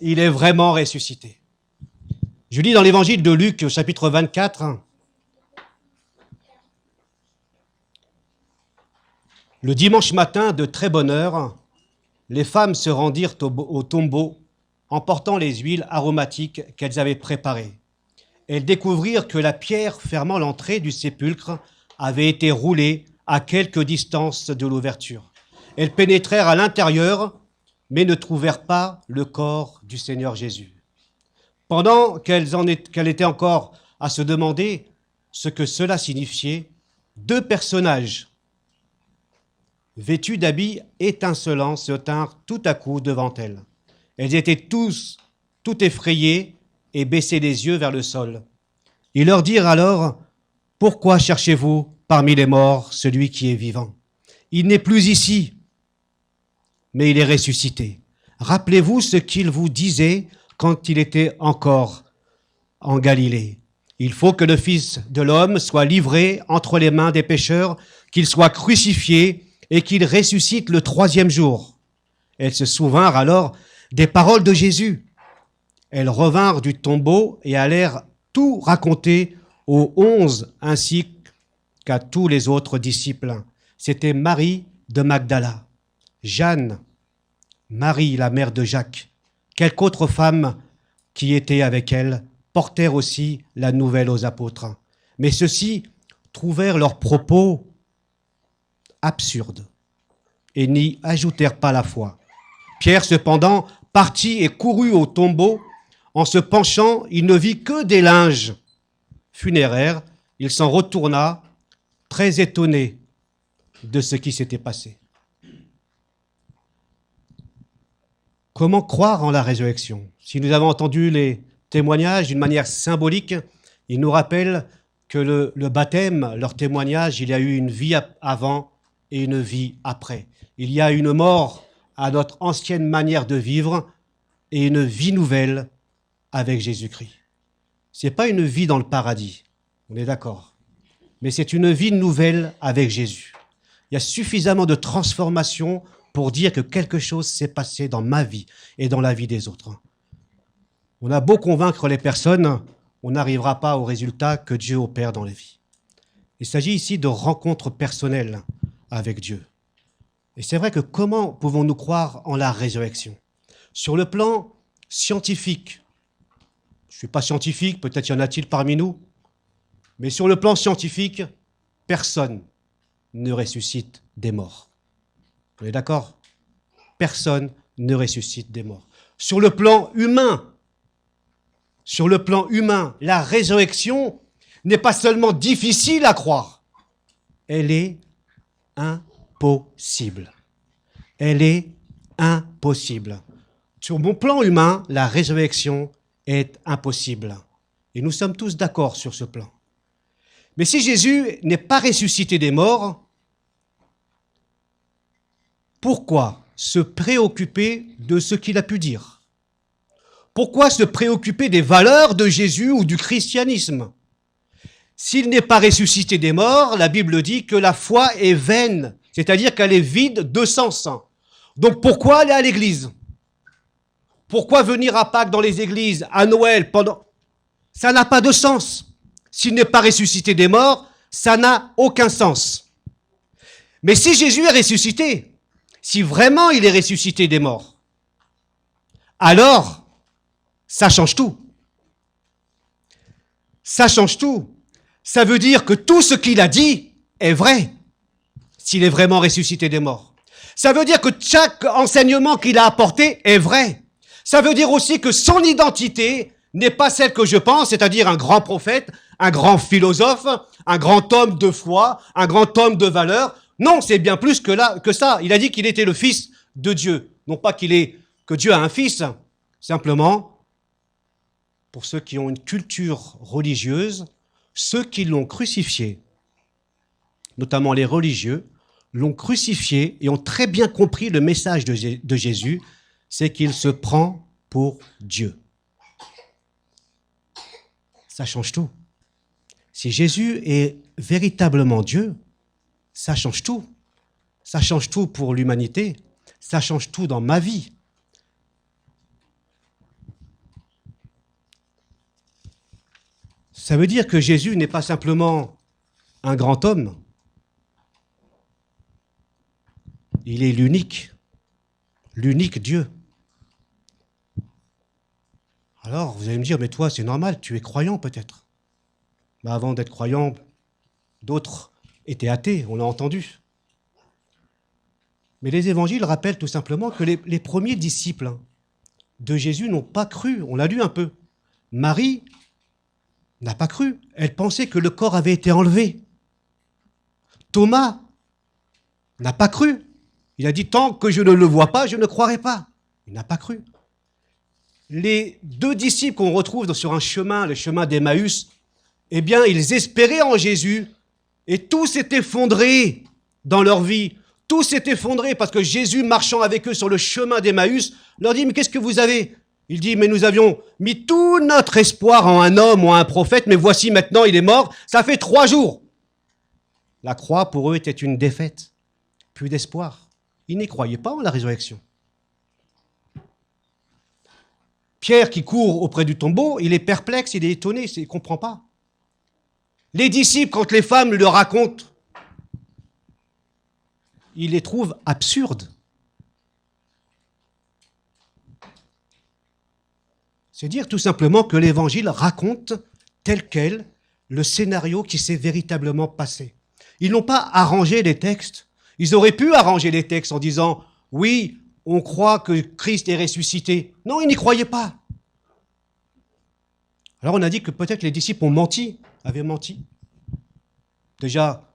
Il est vraiment ressuscité. Je lis dans l'évangile de Luc, au chapitre 24. Le dimanche matin, de très bonne heure, les femmes se rendirent au tombeau, emportant les huiles aromatiques qu'elles avaient préparées. Elles découvrirent que la pierre fermant l'entrée du sépulcre avait été roulée à quelque distance de l'ouverture. Elles pénétrèrent à l'intérieur, mais ne trouvèrent pas le corps du Seigneur Jésus. Pendant qu'elles étaient encore à se demander ce que cela signifiait, 2 personnages vêtus d'habits étincelants se tinrent tout à coup devant elles. Elles étaient tout effrayées et baissaient les yeux vers le sol. Ils leur dirent alors, « Pourquoi cherchez-vous parmi les morts celui qui est vivant? Il n'est plus ici, mais il est ressuscité. Rappelez-vous ce qu'il vous disait quand il était encore en Galilée. Il faut que le Fils de l'homme soit livré entre les mains des pécheurs, qu'il soit crucifié et qu'il ressuscite le 3e jour. » Elles se souvinrent alors des paroles de Jésus. Elles revinrent du tombeau et allèrent tout raconter aux 11 ainsi qu'à tous les autres disciples. C'était Marie de Magdala, Jeanne, Marie, la mère de Jacques, quelques autres femmes qui étaient avec elle portèrent aussi la nouvelle aux apôtres. Mais ceux-ci trouvèrent leurs propos absurdes et n'y ajoutèrent pas la foi. Pierre, cependant, partit et courut au tombeau. En se penchant, il ne vit que des linges funéraires. Il s'en retourna, très étonné de ce qui s'était passé. Comment croire en la résurrection? Si nous avons entendu les témoignages d'une manière symbolique, ils nous rappellent que le baptême, leur témoignage, il y a eu une vie avant et une vie après. Il y a une mort à notre ancienne manière de vivre et une vie nouvelle avec Jésus-Christ. Ce n'est pas une vie dans le paradis, on est d'accord, mais c'est une vie nouvelle avec Jésus. Il y a suffisamment de transformation pour dire que quelque chose s'est passé dans ma vie et dans la vie des autres. On a beau convaincre les personnes, on n'arrivera pas au résultat que Dieu opère dans les vies. Il s'agit ici de rencontres personnelles avec Dieu. Et c'est vrai que comment pouvons-nous croire en la résurrection? Sur le plan scientifique, je ne suis pas scientifique, peut-être y en a-t-il parmi nous, mais sur le plan scientifique, personne ne ressuscite des morts. Vous êtes d'accord? Personne ne ressuscite des morts. Sur le plan humain, la résurrection n'est pas seulement difficile à croire, elle est impossible. Elle est impossible. Sur mon plan humain, la résurrection est impossible. Et nous sommes tous d'accord sur ce plan. Mais si Jésus n'est pas ressuscité des morts, pourquoi se préoccuper de ce qu'il a pu dire? Pourquoi se préoccuper des valeurs de Jésus ou du christianisme? S'il n'est pas ressuscité des morts, la Bible dit que la foi est vaine, c'est-à-dire qu'elle est vide de sens. Donc pourquoi aller à l'église? Pourquoi venir à Pâques dans les églises, à Noël, Ça n'a pas de sens. S'il n'est pas ressuscité des morts, ça n'a aucun sens. Mais si Jésus est ressuscité, si vraiment il est ressuscité des morts, alors ça change tout. Ça change tout. Ça veut dire que tout ce qu'il a dit est vrai, s'il est vraiment ressuscité des morts. Ça veut dire que chaque enseignement qu'il a apporté est vrai. Ça veut dire aussi que son identité n'est pas celle que je pense, c'est-à-dire un grand prophète, un grand philosophe, un grand homme de foi, un grand homme de valeur. Non, c'est bien plus que ça. Il a dit qu'il était le fils de Dieu. Non pas que Dieu a un fils, simplement, pour ceux qui ont une culture religieuse, ceux qui l'ont crucifié, notamment les religieux, l'ont crucifié et ont très bien compris le message de Jésus, c'est qu'il se prend pour Dieu. Ça change tout. Si Jésus est véritablement Dieu, ça change tout. Ça change tout pour l'humanité. Ça change tout dans ma vie. Ça veut dire que Jésus n'est pas simplement un grand homme. Il est l'unique Dieu. Alors, vous allez me dire, mais toi, c'est normal, tu es croyant peut-être. Mais avant d'être croyant, d'autres étaient athées, on l'a entendu. Mais les évangiles rappellent tout simplement que les premiers disciples de Jésus n'ont pas cru, on l'a lu un peu. Marie n'a pas cru, elle pensait que le corps avait été enlevé. Thomas n'a pas cru. Il a dit, tant que je ne le vois pas, je ne croirai pas. Il n'a pas cru. Les deux disciples qu'on retrouve sur un chemin, le chemin d'Emmaüs, eh bien, ils espéraient en Jésus et tout s'est effondré dans leur vie. Tout s'est effondré parce que Jésus, marchant avec eux sur le chemin d'Emmaüs, leur dit, mais qu'est-ce que vous avez? Il dit, mais nous avions mis tout notre espoir en un homme ou en un prophète, mais voici maintenant il est mort, ça fait 3 jours. La croix pour eux était une défaite, plus d'espoir. Ils n'y croyaient pas en la résurrection. Pierre qui court auprès du tombeau, il est perplexe, il est étonné, il ne comprend pas. Les disciples, quand les femmes le racontent, il les trouve absurdes. C'est dire tout simplement que l'Évangile raconte tel quel le scénario qui s'est véritablement passé. Ils n'ont pas arrangé les textes. Ils auraient pu arranger les textes en disant « Oui, on croit que Christ est ressuscité. » Non, ils n'y croyaient pas. Alors on a dit que peut-être les disciples avaient menti. Déjà,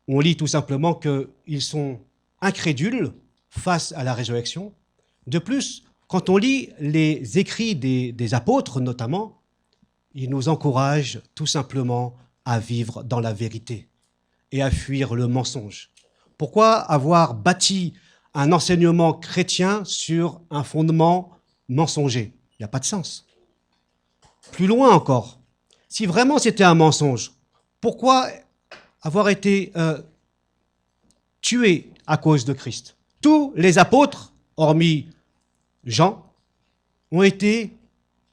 on lit tout simplement qu'ils sont incrédules face à la résurrection. De plus, quand on lit les écrits des apôtres notamment, ils nous encouragent tout simplement à vivre dans la vérité et à fuir le mensonge. Pourquoi avoir bâti un enseignement chrétien sur un fondement mensonger? Il n'y a pas de sens. Plus loin encore, si vraiment c'était un mensonge, pourquoi avoir été tué à cause de Christ? Tous les apôtres, hormis Jean, ont été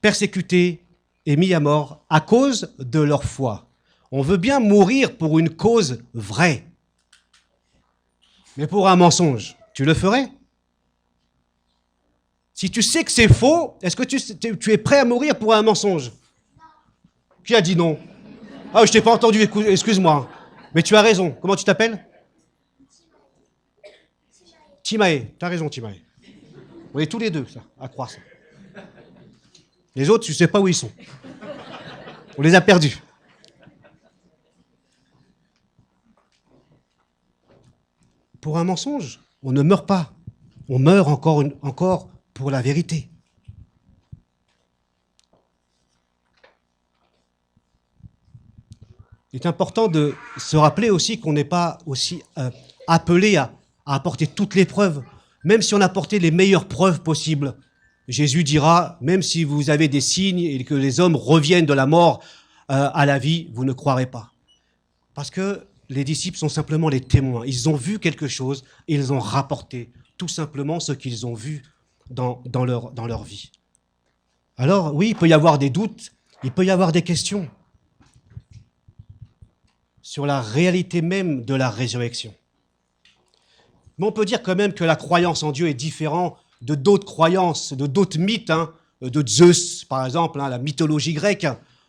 persécutés et mis à mort à cause de leur foi. On veut bien mourir pour une cause vraie. Mais pour un mensonge, tu le ferais? Si tu sais que c'est faux, est-ce que tu es prêt à mourir pour un mensonge? Qui a dit non? Ah, je t'ai pas entendu, excuse-moi. Mais tu as raison. Comment tu t'appelles? Timae. Tu as raison, Timae. On est tous les deux, ça, à croire ça. Les autres, tu ne sais pas où ils sont. On les a perdus. Pour un mensonge, on ne meurt pas. On meurt encore pour la vérité. Il est important de se rappeler aussi qu'on n'est pas aussi appelé à apporter toutes les preuves, même si on a apporté les meilleures preuves possibles. Jésus dira, même si vous avez des signes et que les hommes reviennent de la mort à la vie, vous ne croirez pas. Parce que les disciples sont simplement les témoins. Ils ont vu quelque chose et ils ont rapporté tout simplement ce qu'ils ont vu dans leur vie. Alors oui, il peut y avoir des doutes, il peut y avoir des questions sur la réalité même de la résurrection. Mais on peut dire quand même que la croyance en Dieu est différente de d'autres croyances, de d'autres mythes, de Zeus, par exemple, la mythologie grecque.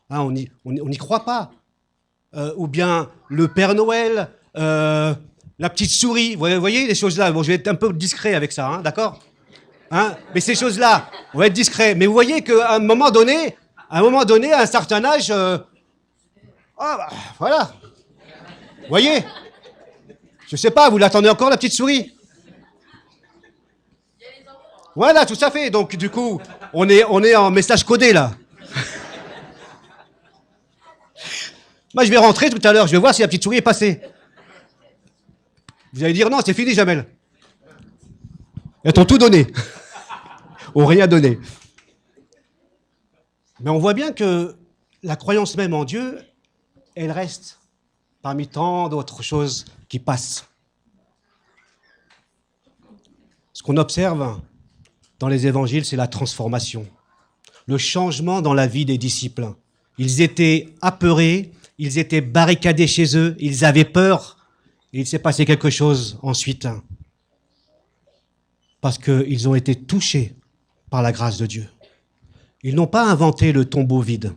On n'y croit pas. Ou bien le Père Noël, la petite souris. Vous voyez les choses-là. Bon, je vais être un peu discret avec ça, d'accord? Mais ces choses-là, on va être discret. Mais vous voyez qu'à un moment donné, à un certain âge, voilà. Vous voyez? Je sais pas, vous l'attendez encore, la petite souris? Voilà, tout à fait. Donc, du coup, on est en message codé, là. Moi, je vais rentrer tout à l'heure, je vais voir si la petite souris est passée. Vous allez dire, non, c'est fini, Jamel. Elles t'ont tout donné. Ou rien donné. Mais on voit bien que la croyance même en Dieu, elle reste parmi tant d'autres choses qui passent. Ce qu'on observe dans les évangiles, c'est la transformation, le changement dans la vie des disciples. Ils étaient apeurés, ils étaient barricadés chez eux, ils avaient peur, et il s'est passé quelque chose ensuite, parce qu'ils ont été touchés par la grâce de Dieu. Ils n'ont pas inventé le tombeau vide.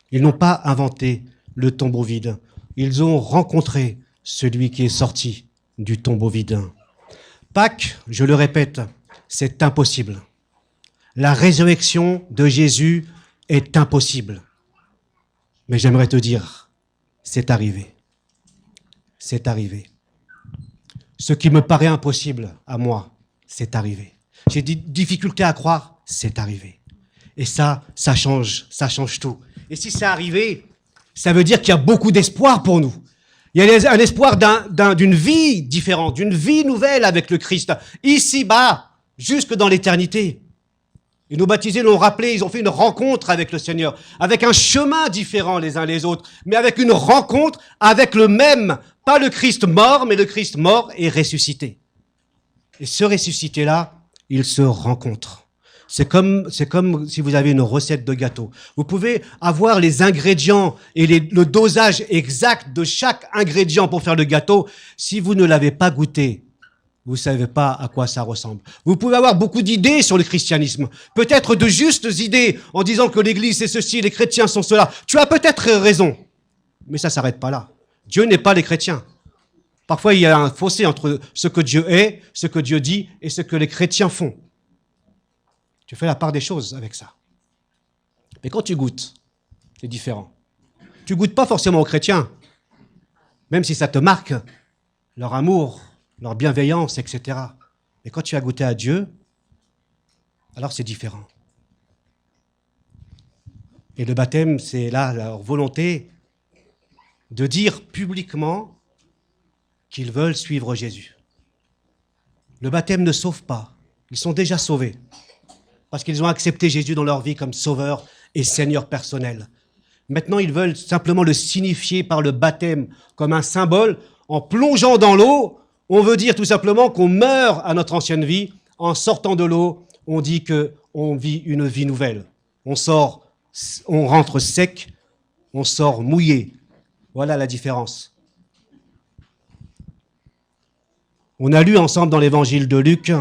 Ils n'ont pas inventé le tombeau vide. Ils ont rencontré celui qui est sorti du tombeau vide. Pâques, je le répète, c'est impossible. La résurrection de Jésus est impossible. Mais j'aimerais te dire, c'est arrivé. C'est arrivé. Ce qui me paraît impossible à moi, c'est arrivé. J'ai des difficultés à croire, c'est arrivé. Et ça change tout. Et si c'est arrivé, ça veut dire qu'il y a beaucoup d'espoir pour nous. Il y a un espoir d'une vie différente, d'une vie nouvelle avec le Christ, ici-bas, jusque dans l'éternité. Et nos baptisés l'ont rappelé, ils ont fait une rencontre avec le Seigneur, avec un chemin différent les uns les autres, mais avec une rencontre avec le même, pas le Christ mort, mais le Christ mort et ressuscité. Et ce ressuscité-là, il se rencontre. C'est comme si vous avez une recette de gâteau. Vous pouvez avoir les ingrédients et le dosage exact de chaque ingrédient pour faire le gâteau. Si vous ne l'avez pas goûté, vous ne savez pas à quoi ça ressemble. Vous pouvez avoir beaucoup d'idées sur le christianisme. Peut-être de justes idées en disant que l'Église c'est ceci, les chrétiens sont cela. Tu as peut-être raison. Mais ça ne s'arrête pas là. Dieu n'est pas les chrétiens. Parfois, il y a un fossé entre ce que Dieu est, ce que Dieu dit et ce que les chrétiens font. Tu fais la part des choses avec ça. Mais quand tu goûtes, c'est différent. Tu goûtes pas forcément aux chrétiens, même si ça te marque, leur amour, leur bienveillance, etc. Mais quand tu as goûté à Dieu, alors c'est différent. Et le baptême, c'est là leur volonté de dire publiquement qu'ils veulent suivre Jésus. Le baptême ne sauve pas. Ils sont déjà sauvés. Parce qu'ils ont accepté Jésus dans leur vie comme sauveur et Seigneur personnel. Maintenant, ils veulent simplement le signifier par le baptême comme un symbole. En plongeant dans l'eau, on veut dire tout simplement qu'on meurt à notre ancienne vie. En sortant de l'eau, on dit qu'on vit une vie nouvelle. On rentre sec, on sort mouillé. Voilà la différence. On a lu ensemble dans l'évangile de Luc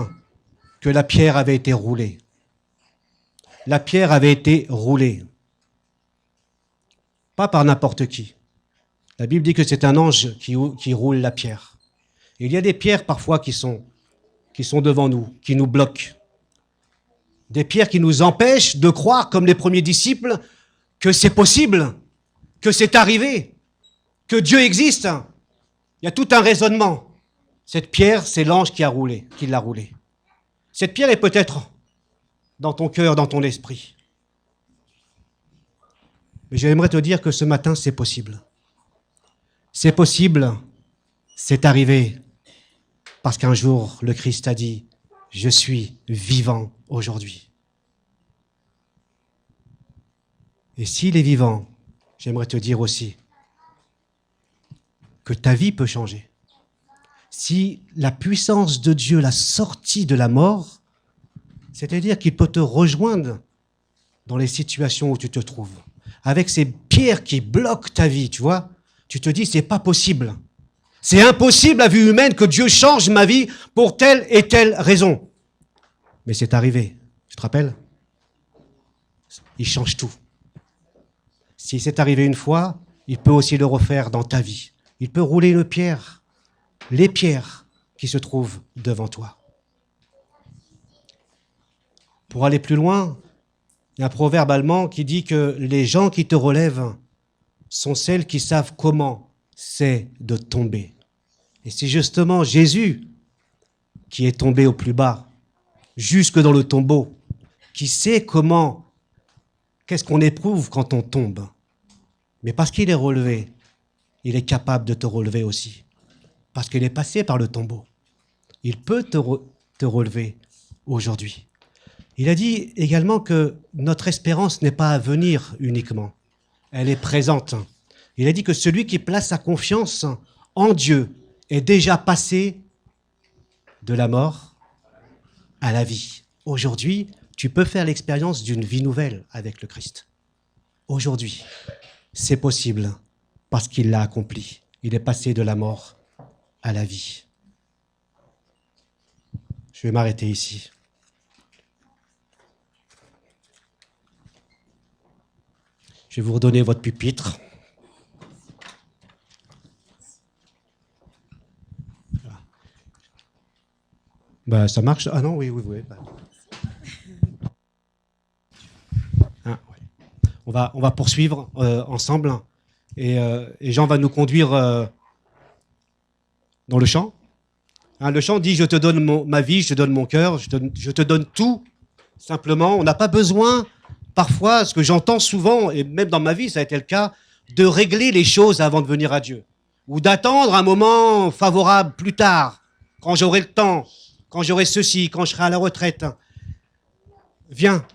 que la pierre avait été roulée. La pierre avait été roulée. Pas par n'importe qui. La Bible dit que c'est un ange qui roule la pierre. Et il y a des pierres parfois qui sont devant nous, qui nous bloquent. Des pierres qui nous empêchent de croire, comme les premiers disciples, que c'est possible, que c'est arrivé, que Dieu existe. Il y a tout un raisonnement. Cette pierre, c'est l'ange qui l'a roulée. Cette pierre est peut-être dans ton cœur, dans ton esprit. Mais j'aimerais te dire que ce matin, c'est possible. C'est possible, c'est arrivé, parce qu'un jour, le Christ a dit, « Je suis vivant aujourd'hui. » Et s'il est vivant, j'aimerais te dire aussi que ta vie peut changer. Si la puissance de Dieu l'a sorti de la mort, c'est-à-dire qu'il peut te rejoindre dans les situations où tu te trouves. Avec ces pierres qui bloquent ta vie, tu vois, tu te dis, c'est pas possible. C'est impossible à vue humaine que Dieu change ma vie pour telle et telle raison. Mais c'est arrivé. Tu te rappelles? Il change tout. Si c'est arrivé une fois, il peut aussi le refaire dans ta vie. Il peut rouler les pierres qui se trouvent devant toi. Pour aller plus loin, il y a un proverbe allemand qui dit que les gens qui te relèvent sont celles qui savent comment c'est de tomber. Et c'est justement Jésus qui est tombé au plus bas, jusque dans le tombeau, qui sait qu'est-ce qu'on éprouve quand on tombe. Mais parce qu'il est relevé, il est capable de te relever aussi. Parce qu'il est passé par le tombeau. Il peut te relever aujourd'hui. Il a dit également que notre espérance n'est pas à venir uniquement, elle est présente. Il a dit que celui qui place sa confiance en Dieu est déjà passé de la mort à la vie. Aujourd'hui, tu peux faire l'expérience d'une vie nouvelle avec le Christ. Aujourd'hui, c'est possible parce qu'il l'a accompli. Il est passé de la mort à la vie. Je vais m'arrêter ici. Je vais vous redonner votre pupitre. Voilà. Bah, ça marche? Ah non, oui. Bah. Hein, ouais. On va poursuivre ensemble et Jean va nous conduire dans le chant. Hein, le chant dit « Je te donne ma vie, je te donne mon cœur, je te donne tout ». Simplement, on n'a pas besoin... Parfois, ce que j'entends souvent, et même dans ma vie, ça a été le cas, de régler les choses avant de venir à Dieu. Ou d'attendre un moment favorable plus tard, quand j'aurai le temps, quand j'aurai ceci, quand je serai à la retraite. Viens.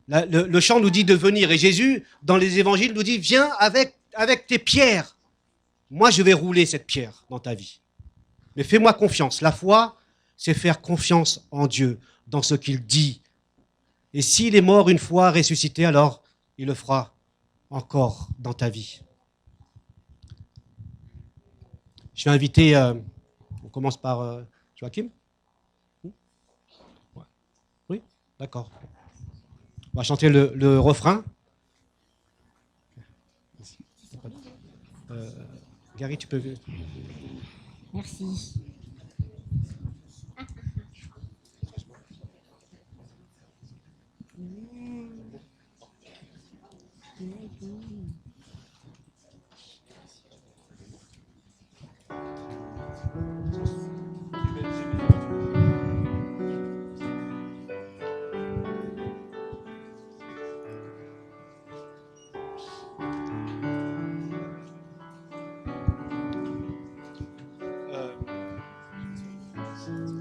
Le chant nous dit de venir. Et Jésus, dans les évangiles, nous dit, viens avec tes pierres. Moi, je vais rouler cette pierre dans ta vie. Mais fais-moi confiance. La foi, c'est faire confiance en Dieu, dans ce qu'il dit. Et s'il est mort une fois, ressuscité, alors il le fera encore dans ta vie. Je vais inviter, on commence par Joachim. Oui, d'accord. On va chanter le refrain. Gary, tu peux... Merci.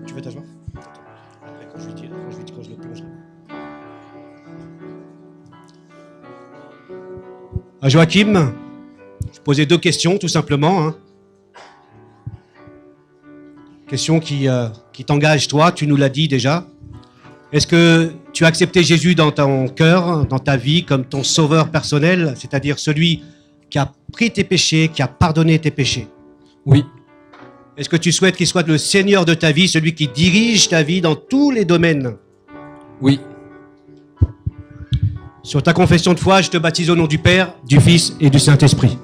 Tu veux t'asseoir? Après, quand je le plongerai. À Joachim, je posais 2 questions, tout simplement. Hein. Question qui t'engage, toi, tu nous l'as dit déjà. Est-ce que tu as accepté Jésus dans ton cœur, dans ta vie, comme ton sauveur personnel, c'est-à-dire celui qui a pris tes péchés, qui a pardonné tes péchés? Oui, Est-ce que tu souhaites qu'il soit le Seigneur de ta vie, celui qui dirige ta vie dans tous les domaines? oui, Sur ta confession de foi, je te baptise au nom du Père, du Fils et du Saint-Esprit.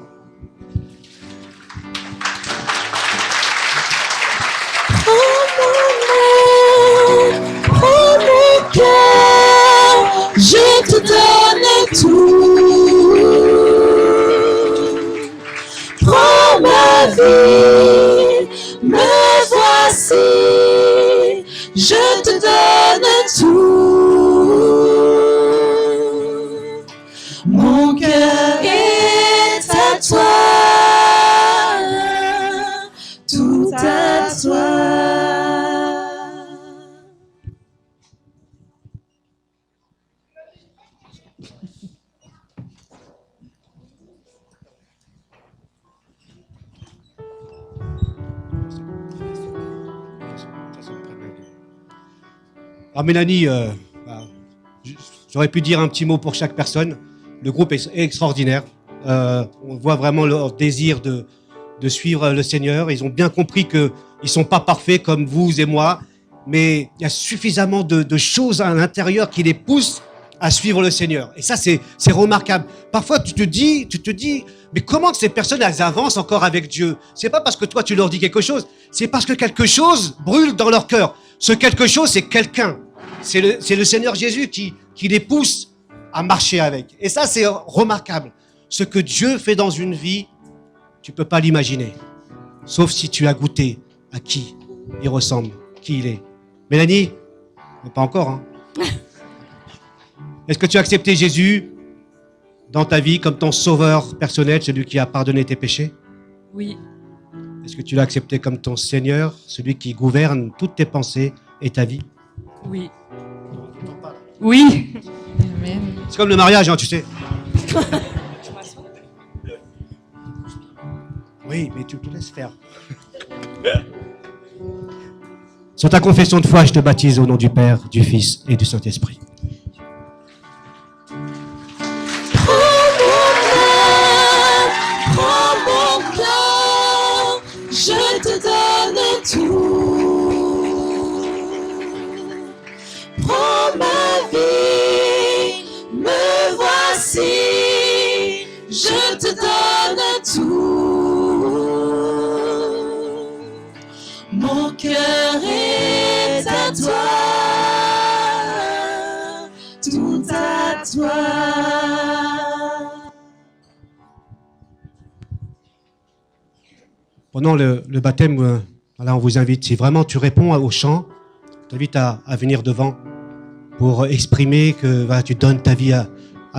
Prends mon cœur, je te donne tout. Prends ma vie, me voici, je te donne tout. Mon cœur est à toi, tout à toi. Alors Mélanie, j'aurais pu dire un petit mot pour chaque personne. Le groupe est extraordinaire. On voit vraiment leur désir de suivre le Seigneur. Ils ont bien compris qu'ils ne sont pas parfaits comme vous et moi, mais il y a suffisamment de choses à l'intérieur qui les poussent à suivre le Seigneur. Et ça, c'est remarquable. Parfois, tu te dis, mais comment que ces personnes, elles avancent encore avec Dieu? C'est pas parce que toi, tu leur dis quelque chose, c'est parce que quelque chose brûle dans leur cœur. Ce quelque chose, c'est quelqu'un. C'est le Seigneur Jésus qui les pousse à marcher avec. Et ça, c'est remarquable. Ce que Dieu fait dans une vie, tu peux pas l'imaginer. Sauf si tu as goûté à qui il ressemble, qui il est. Mélanie? Pas encore, hein? Est-ce que tu as accepté Jésus dans ta vie comme ton sauveur personnel, celui qui a pardonné tes péchés? Oui. Est-ce que tu l'as accepté comme ton Seigneur, celui qui gouverne toutes tes pensées et ta vie? Oui. Oui. Amen. C'est comme le mariage, hein, tu sais. Oui, mais tu te laisses faire. Sur ta confession de foi, je te baptise au nom du Père, du Fils et du Saint-Esprit. Prends mon cœur, je te donne tout. Prends ma vie, me voici, je te donne tout. Mon cœur est à toi, tout à toi. Pendant le baptême, voilà, on vous invite, si vraiment tu réponds au chant, je t'invite à venir devant pour exprimer que voilà, tu donnes ta vie à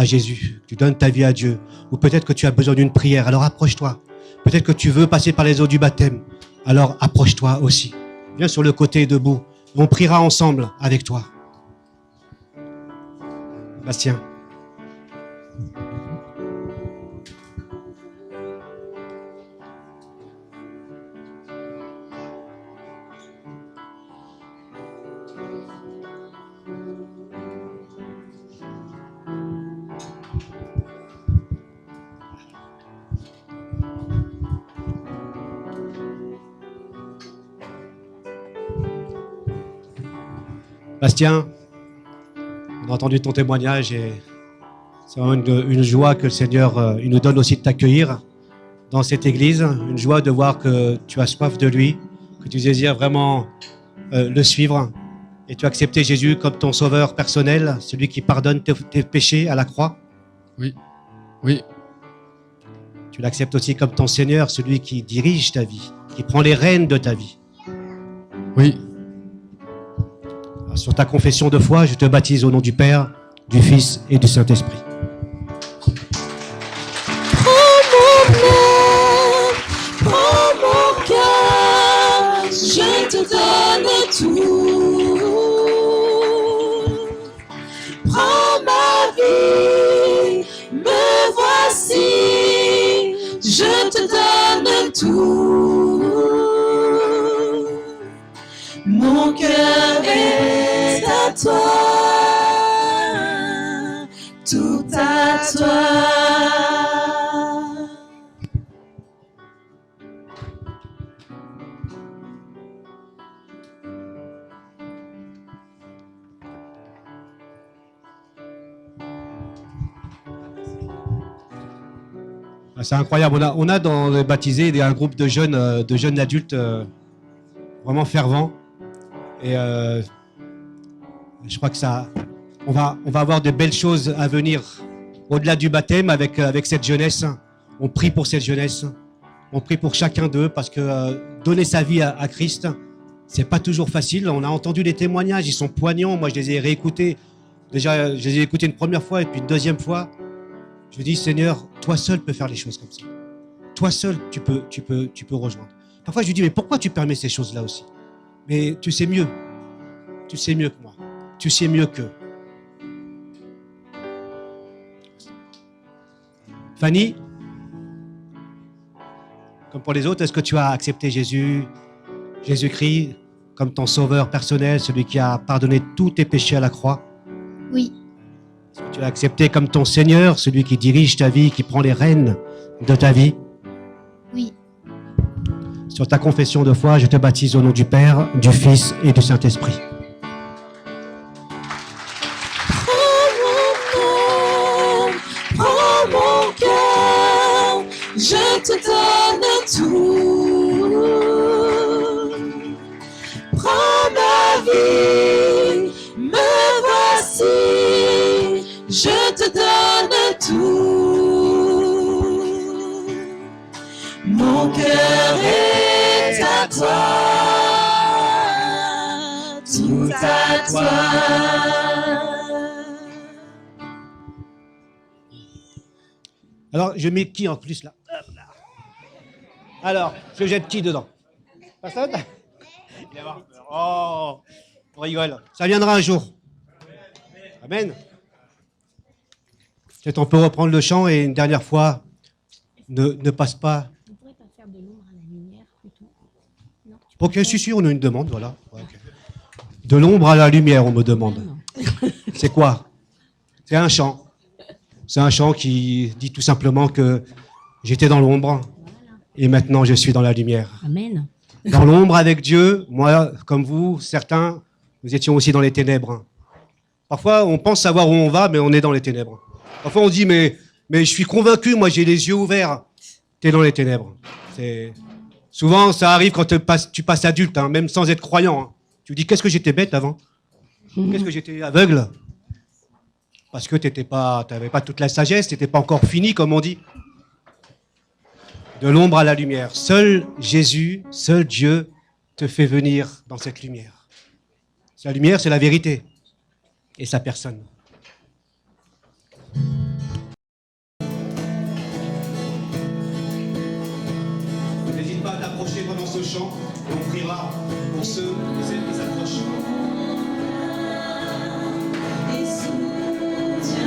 Jésus, tu donnes ta vie à Dieu. Ou peut-être que tu as besoin d'une prière, alors approche-toi. Peut-être que tu veux passer par les eaux du baptême, alors approche-toi aussi. Viens sur le côté debout, on priera ensemble avec toi. Bastien. Bastien, on a entendu ton témoignage et c'est vraiment une joie que le Seigneur il nous donne aussi de t'accueillir dans cette église. Une joie de voir que tu as soif de lui, que tu désires vraiment le suivre et tu as accepté Jésus comme ton sauveur personnel, celui qui pardonne tes péchés à la croix. Oui. Oui. Tu l'acceptes aussi comme ton Seigneur, celui qui dirige ta vie, qui prend les rênes de ta vie. Oui. Sur ta confession de foi, je te baptise au nom du Père, du Fils et du Saint-Esprit. Prends mon cœur, je te donne tout. Prends ma vie, me voici, je te donne tout. Mon cœur est à toi, tout à toi. C'est incroyable. On a dans les baptisés un groupe de jeunes adultes vraiment fervents. Et je crois que on va avoir de belles choses à venir au-delà du baptême avec cette jeunesse. On prie pour cette jeunesse. On prie pour chacun d'eux parce que donner sa vie à Christ, c'est pas toujours facile. On a entendu les témoignages, ils sont poignants. Moi, je les ai réécoutés. Déjà, je les ai écoutés une première fois et puis une deuxième fois. Je dis, Seigneur, toi seul peux faire les choses comme ça. Toi seul, tu peux rejoindre. Parfois, je lui dis, mais pourquoi tu permets ces choses-là aussi? Mais tu sais mieux. Tu sais mieux que moi. Tu sais mieux qu'eux. Fanny, comme pour les autres, est-ce que tu as accepté Jésus-Christ, comme ton sauveur personnel, celui qui a pardonné tous tes péchés à la croix? Oui. Est-ce que tu l'as accepté comme ton Seigneur, celui qui dirige ta vie, qui prend les rênes de ta vie? Oui. Sur ta confession de foi, je te baptise au nom du Père, du Fils et du Saint-Esprit. Prends mon cœur, je te donne tout. Prends ma vie, me voici, je te donne tout. Mon cœur est à toi, tout à toi. Alors, je mets qui en plus là? Alors, je jette qui dedans? Personne? Il va avoir peur. Oh, on rigole. Ça viendra un jour. Amen. Peut-être on peut reprendre le chant et une dernière fois, ne passe pas. On ne pourrait pas faire de l'ombre à la lumière plutôt? Non, Ok, je suis sûr, on a une demande, voilà. Ouais, okay. De l'ombre à la lumière, on me demande. C'est quoi? C'est un chant. C'est un chant qui dit tout simplement que j'étais dans l'ombre et maintenant je suis dans la lumière. Amen. Dans l'ombre avec Dieu, moi, comme vous, certains, nous étions aussi dans les ténèbres. Parfois, on pense savoir où on va, mais on est dans les ténèbres. Parfois, on dit, mais je suis convaincu, moi j'ai les yeux ouverts. Tu es dans les ténèbres. Souvent, ça arrive quand tu passes adulte, hein, même sans être croyant. Hein. Tu dis, qu'est-ce que j'étais bête avant? Qu'est-ce que j'étais aveugle? Parce que tu n'avais pas toute la sagesse, tu n'étais pas encore fini, comme on dit. De l'ombre à la lumière. Seul Jésus, seul Dieu te fait venir dans cette lumière. Sa lumière, c'est la vérité. Et sa personne. N'hésite pas à t'approcher pendant ce chant. On priera pour ceux et celles qui s'approchent. Et soutiens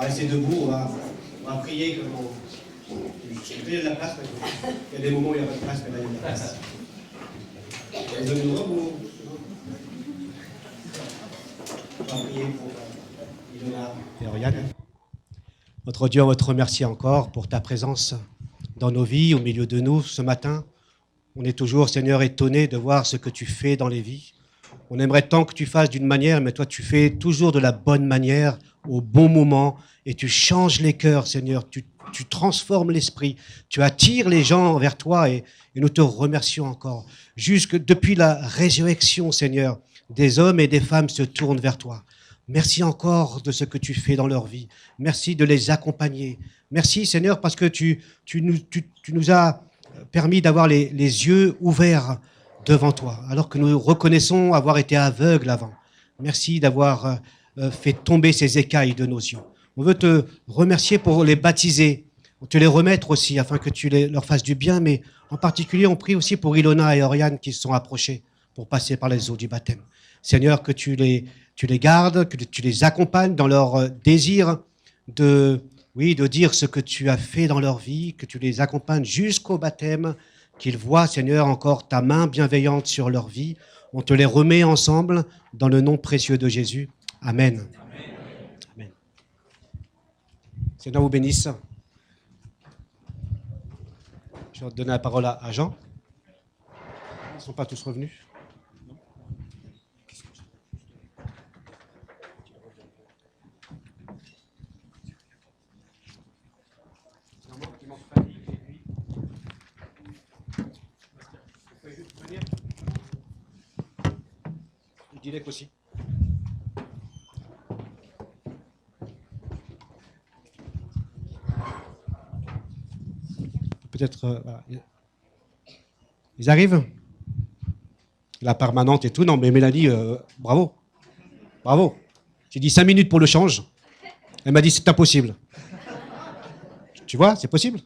rester debout, on va prier comme on... Il y a de la place, il y a des moments où il n'y a pas de place, mais là il y a de la place. Vous avez une robe ou... On va prier pour Ilona et Oriane. Notre Dieu, on veut te remercier encore pour ta présence dans nos vies, au milieu de nous ce matin. On est toujours, Seigneur, étonné de voir ce que tu fais dans les vies. On aimerait tant que tu fasses d'une manière, mais toi, tu fais toujours de la bonne manière, au bon moment, et tu changes les cœurs, Seigneur. Tu transformes l'esprit. Tu attires les gens vers toi, et nous te remercions encore. Jusque depuis la résurrection, Seigneur, des hommes et des femmes se tournent vers toi. Merci encore de ce que tu fais dans leur vie. Merci de les accompagner. Merci, Seigneur, parce que tu nous as permis d'avoir les yeux ouverts devant toi, alors que nous reconnaissons avoir été aveugles avant. Merci d'avoir fait tomber ces écailles de nos yeux. On veut te remercier pour les baptiser, te les remettre aussi, afin que tu leur fasses du bien, mais en particulier, on prie aussi pour Ilona et Oriane qui se sont approchés pour passer par les eaux du baptême. Seigneur, que tu les gardes, que tu les accompagnes dans leur désir de dire ce que tu as fait dans leur vie, que tu les accompagnes jusqu'au baptême, qu'ils voient, Seigneur, encore ta main bienveillante sur leur vie. On te les remet ensemble dans le nom précieux de Jésus. Amen. Amen. Seigneur vous bénisse. Je vais donner la parole à Jean. Ils ne sont pas tous revenus. Dilek aussi. Peut-être... voilà. Ils arrivent. La permanente et tout. Non, mais Mélanie, bravo. Bravo. J'ai dit 5 minutes pour le change. Elle m'a dit c'est impossible. Tu vois, c'est possible.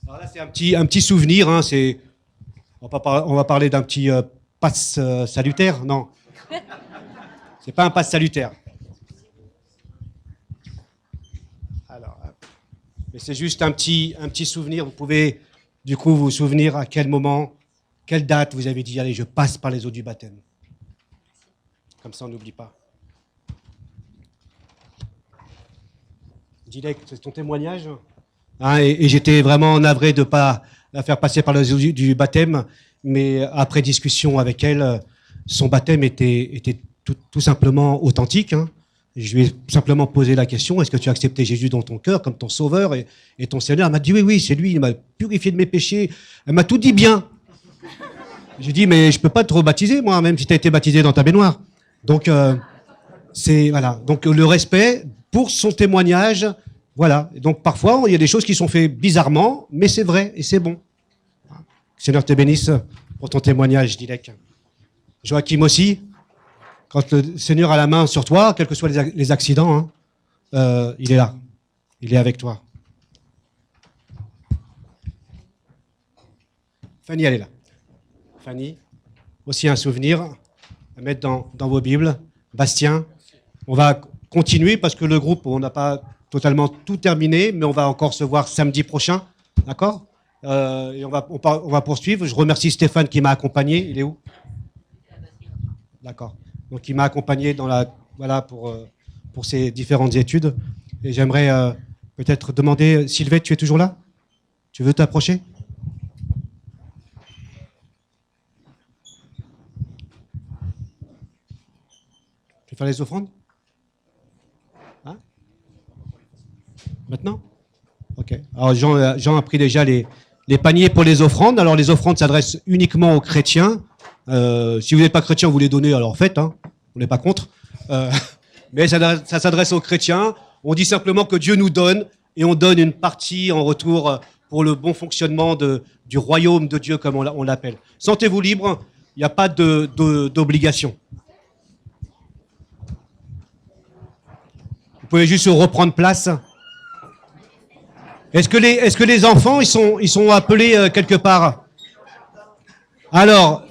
Alors là, c'est un petit souvenir. Hein, c'est... On va parler d'un petit passe salutaire. Non, c'est pas un passe salutaire. Alors, mais c'est juste un petit souvenir. Vous pouvez du coup vous souvenir à quel moment, quelle date vous avez dit allez, je passe par les eaux du baptême. Comme ça, on n'oublie pas. Dilek, c'est ton témoignage. Hein, et j'étais vraiment navré de ne pas la faire passer par les eaux du baptême, mais après discussion avec elle, son baptême était tout simplement authentique. Hein. Je lui ai simplement posé la question, est-ce que tu as accepté Jésus dans ton cœur comme ton sauveur et ton Seigneur? Elle m'a dit oui, c'est lui, il m'a purifié de mes péchés. Elle m'a tout dit bien. J'ai dit, mais je ne peux pas te rebaptiser, moi, même si tu as été baptisé dans ta baignoire. Donc, voilà. Donc, le respect pour son témoignage. Voilà. Donc parfois, il y a des choses qui sont faites bizarrement, mais c'est vrai et c'est bon. Seigneur te bénisse pour ton témoignage, Dilek. Joachim aussi, quand le Seigneur a la main sur toi, quels que soient les accidents, hein, il est là. Il est avec toi. Fanny, elle est là. Fanny, aussi un souvenir à mettre dans vos Bibles. Bastien, on va continuer parce que le groupe, on n'a pas totalement tout terminé, mais on va encore se voir samedi prochain, d'accord? Et on va poursuivre. Je remercie Stéphane qui m'a accompagné. Il est où? D'accord. Donc il m'a accompagné pour ces différentes études. Et j'aimerais peut-être demander, Sylvette, tu es toujours là? Tu veux t'approcher? Tu veux faire les offrandes? Hein? Maintenant? Ok. Alors Jean a pris déjà les paniers pour les offrandes. Alors les offrandes s'adressent uniquement aux chrétiens. Si vous n'êtes pas chrétien, vous les donnez, alors faites, hein. On n'est pas contre. Mais ça s'adresse aux chrétiens. On dit simplement que Dieu nous donne et on donne une partie en retour pour le bon fonctionnement du royaume de Dieu, comme on l'appelle. Sentez-vous libre, il n'y a pas d'obligation. Vous pouvez juste reprendre place. Est-ce que les enfants, ils sont appelés quelque part? Alors,